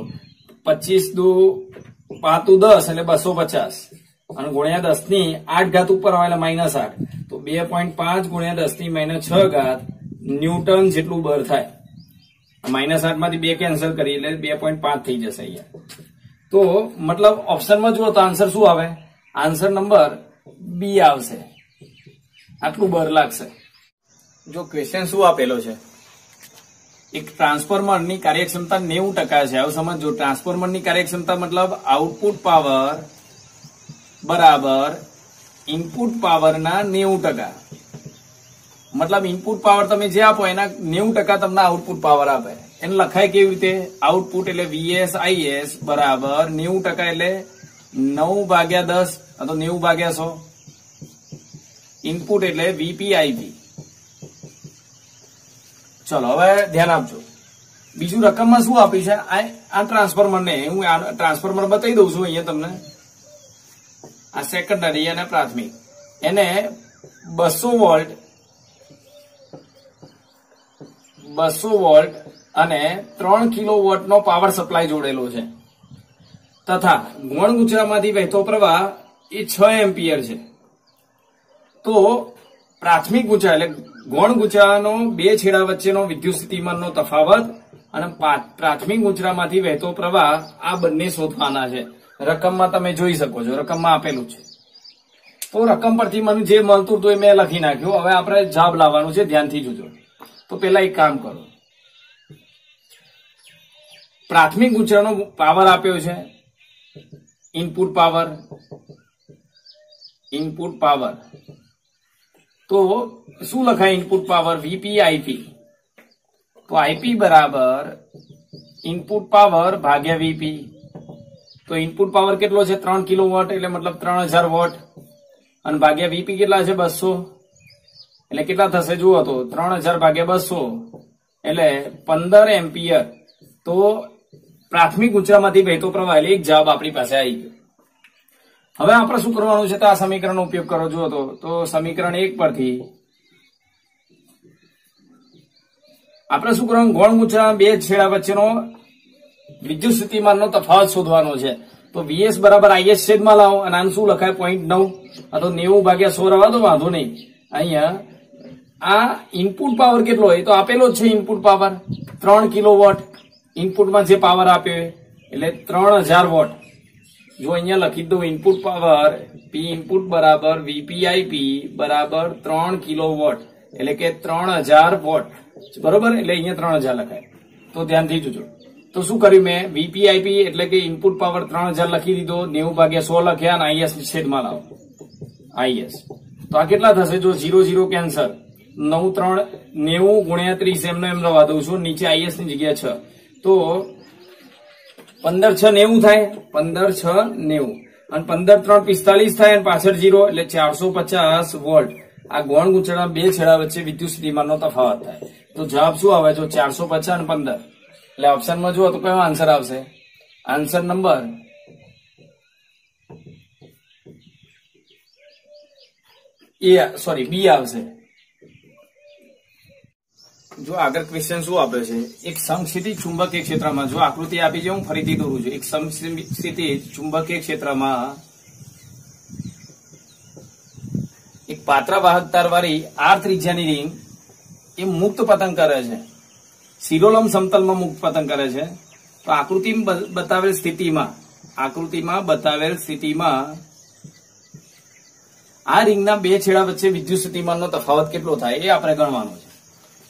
25 દુ 5 દુ 10 એટલે 250 અને ગુણ્યા 10⁸ ઉપર આવે એટલે -8. તો 2.5 ગુણ્યા 10⁻⁶ ન્યૂટન જેટલું બળ થાય. -8 માંથી 2 કેન્સલ કરી એટલે 2.5 થઈ જશે અહીંયા. તો મતલબ ઓપ્શનમાં જુઓ તો આન્સર શું આવે, આન્સર નંબર બી આવશે. આટલું બળ લાગશે. જો ક્વેશ્ચન શું આપેલો છે, એક ટ્રાન્સફોર્મરની કાર્યક્ષમતા 90% છે. આવું સમજો, ટ્રાન્સફોર્મરની કાર્યક્ષમતા મતલબ આઉટપુટ પાવર બરાબર ઇનપુટ પાવરના 90%. મતલબ ઇનપુટ પાવર તમે જે આપો એના 90% તમને આઉટપુટ પાવર આપે. એને લખાય કેવી રીતે? આઉટપુટ એટલે VS IS બરાબર 90% એટલે 9/10 અથવા 90/100. ઇનપુટ એટલે VP IP. ચલો હવે ધ્યાન આપજો. બીજું રકમમાં શું આપ્યું છે? આ ટ્રાન્સફોર્મરને હું આ ટ્રાન્સફોર્મર બતાવી દઉં છું અહીંયા તમને. આ સેકન્ડરી અને પ્રાથમિક, એને 200 વોલ્ટ અને 3 કિલોવોટનો પાવર સપ્લાય જોડેલો છે તથા ગૌણ ગુંચરામાંથી વહેતો પ્રવાહ એ 6 એમ્પિયર છે. તો પ્રાથમિક ગુંચરા એટલે ગૌણ ગુંચરાનો બે છેડા વચ્ચેનો વિદ્યુત સ્થિતિમાનનો તફાવત અને પ્રાથમિક ગુંચરામાંથી વહેતો પ્રવાહ આ બંને શોધવાના છે. રકમમાં તમે જોઈ શકો છો, રકમમાં આપેલું છે. તો રકમ પરથી મને જે મળતું હતું એ મેં લખી નાખ્યું. હવે આપણે જવાબ લાવવાનું છે, ધ્યાનથી જોજો. તો પેલા એક કામ કરો, પ્રાથમિક ગુંચરાનો પાવર આપ્યો છે ઇનપુટ પાવર. તો શું લખાય ઇનપુટ પાવર? VP IP. તો IP બરાબર ઇનપુટ પાવર ભાગ્યા VP. તો ઇનપુટ પાવર કેટલો છે? 3 કિલોવોટ એટલે મતલબ 3000 વોટ અને ભાગ્યા VP કેટલા છે? 200. એટલે કેટલા થશે જુઓ તો, 3000 ભાગ્યા 200 એટલે 15 એમ્પિયર. તો પ્રાથમિક ગુંચરામાંથી વહેતો પ્રવાહ એટલે એક જવાબ આપણી પાસે આવી ગયો. હવે આપણે શું કરવાનું છે? તો આ સમીકરણનો ઉપયોગ કરો. જુઓ તો સમીકરણ 1 પરથી આપણે શું કરવાનું? ગૌણ ગુંચરાના બે છેડા વચ્ચેનો વિદ્યુત સ્થિતિમાનનો તફાવત શોધવાનો છે. તો VS બરાબર IS છેદમાં લાવો અને આનું શું લખાય? 0.9 અથવા 90/100 રવા દો, વાંધો નહીં. અહીંયા આ ઇનપુટ પાવર કેટલો હોય તો આપેલો જ છે. Input power 3 kilowatt. ઇનપુટમાં જે પાવર આપ્યો એટલે 3000 વોટ. જો અહીંયા લખી દઉં ઇનપુટ પાવર P ઇનપુટ બરાબર VP IP બરાબર 3 કિલોવોટ એટલે કે 3000 વોટ. બરોબર, એટલે અહીંયા 3000 લખાય. તો ધ્યાનથી જોજો. તો શું કર્યું મેં? VP IP એટલે કે ઇનપુટ પાવર 3000 લખી દીધો, 90/100 લખ્યા અને IS છેદમાં લાવો. IS તો આ કેટલા થશે? જો 0 0 કેન્સલ, 9 3 90 ગુણ્યા 30 એમ રવા દઉં છું. નીચે IS ની જગ્યા 6. તો 15 6 90 થાય, 15 6 90 અને 15 3 45 થાય અને પાછળ 0 એટલે 450 વોલ્ટ. આ ગૌણ ગુંચરાના બે છેડા વચ્ચે વિદ્યુત સ્થિતિમાનનો તફાવત થાય. તો જવાબ શું આવે? જો 450 અને 15. એટલે ઓપ્શનમાં જુઓ તો કયો આન્સર આવશે? આન્સર નંબર બી આવશે. જો આગળ ક્વેશ્ચન શું આપ્યો છે? એક સમસ્થિતિ ચુંબકીય ક્ષેત્રમાં, જો આકૃતિ આપી છે હું ફરીથી દોરું છું. એક સમસ્થિતિ ચુંબકીય ક્ષેત્રમાં એક પાત્રા વાહક તારવાળી R ત્રિજ્યાની રીંગ એ મુક્ત પતંગ કરે છે. શિરોલંબ સમતલમાં મુક્ત પતંગ કરે છે. તો આકૃતિમાં બતાવેલ સ્થિતિમાં આ રીંગના બે છેડા વચ્ચે વિદ્યુત સ્થિતિમાનનો તફાવત કેટલો થાય એ આપણે ગણવાનો છે.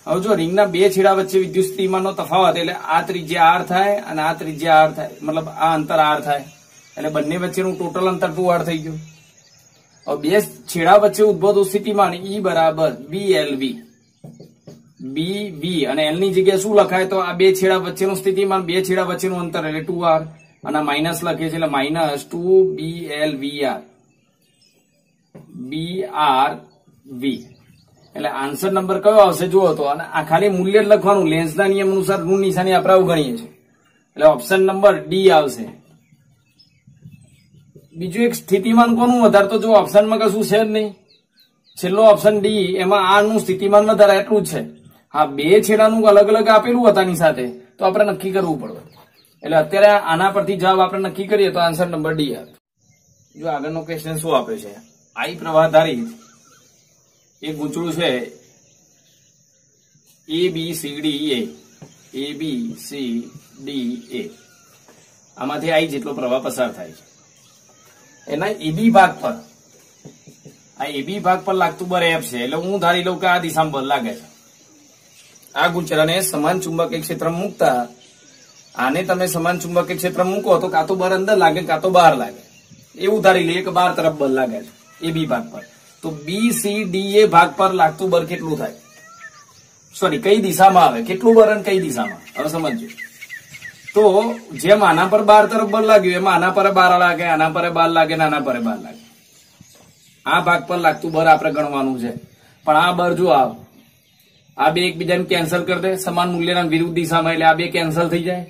હવે જો રીંગના બે છેડા વચ્ચે વિદ્યુત સ્થિતિમાનનો તફાવત એટલે આ ત્રિજ્યા R થાય અને આ ત્રિજ્યા R થાય, મતલબ આ અંતર R થાય. એટલે બંને વચ્ચેનું ટોટલ અંતર 2R થઈ ગયું. હવે બે છેડા વચ્ચે ઉદ્ભવતું સ્થિતિમાન E બરાબર BLV. BV અને L ની જગ્યાએ શું લખાય? તો આ બે છેડા વચ્ચેનું સ્થિતિમાન, બે છેડા વચ્ચેનું અંતર એટલે 2R અને માઇનસ લખીએ છીએ એટલે -2BLVR BRV. એટલે આન્સર નંબર કયો આવશે જુઓ તો, અને આ ખાલી મૂલ્ય જ લખવાનું. લેન્સના નિયમ અનુસાર ઋણ નિશાની આપણે અવગણીએ છીએ. એટલે ઓપ્શન નંબર ડી આવશે. બીજું એક સ્થિતિમાન કોનું વધારે? તો જો ઓપ્શનમાં કશું છે જ નહીં. છેલ્લો ઓપ્શન ડી, એમાં આ નું સ્થિતિમાન વધારે એટલું જ છે. હા, બે છેડાનું અલગ અલગ આપેલું હતાની સાથે તો આપણે નક્કી કરવું પડે. એટલે અત્યારે આના પરથી જવાબ આપણે નક્કી કરીએ તો આન્સર નંબર ડી આવે. જો આગળનો ક્વેશ્ચન શું આપે છે? I પ્રવાહ ધારિત એક ગૂંચળું છે ABCDA. આમાંથી I જેટલો પ્રવાહ પસાર થાય છે. એના AB ભાગ પર, આ AB ભાગ પર લાગતું બળ F છે. એટલે હું ધારી લઉં કે આ દિશામાં બળ લાગે છે. આ ગુચરાને સમાન ચુંબકીય ક્ષેત્ર મૂકતા આને તમે સમાન ચુંબકીય ક્ષેત્ર મૂકો તો કાં તો બળ અંદર લાગે કાં તો બહાર લાગે. એવું ધારી લઈએ કે બહાર તરફ બળ લાગે છે એ બી ભાગ પર. તો બી સી ડી એ ભાગ પર લાગતું બળ કેટલું થાય? સોરી, કઈ દિશામાં આવે, કેટલું બળ અને કઈ દિશામાં? હવે સમજો. તો જેમ આના પર બહાર તરફ બળ લાગ્યું એમાં આના પર બહાર લાગે, આના પર બહાર લાગે, આના પર બહાર લાગે. આ ભાગ પર લાગતું બળ આપણે ગણવાનું છે. પણ આ બળ જો આ બે એકબીજાને કેન્સલ કરી દે સમાન મૂલ્યના વિરુદ્ધ દિશામાં, એટલે આ બે કેન્સલ થઈ જાય.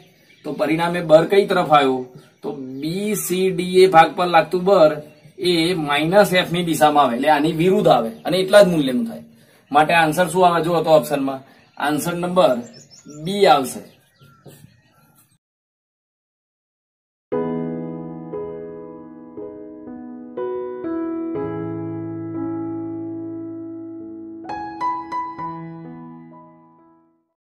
તો પરિણામે બળ કઈ તરફ આવ્યું? તો બી સી ડી એ ભાગ પર લાગતું બળ એ -F ની દિશામાં આવે, એટલે આની વિરુદ્ધ આવે અને એટલા જ મૂલ્યનું થાય. માટે આન્સર શું આવે? જો હતો ઓપ્શનમાં આન્સર નંબર બી આવશે.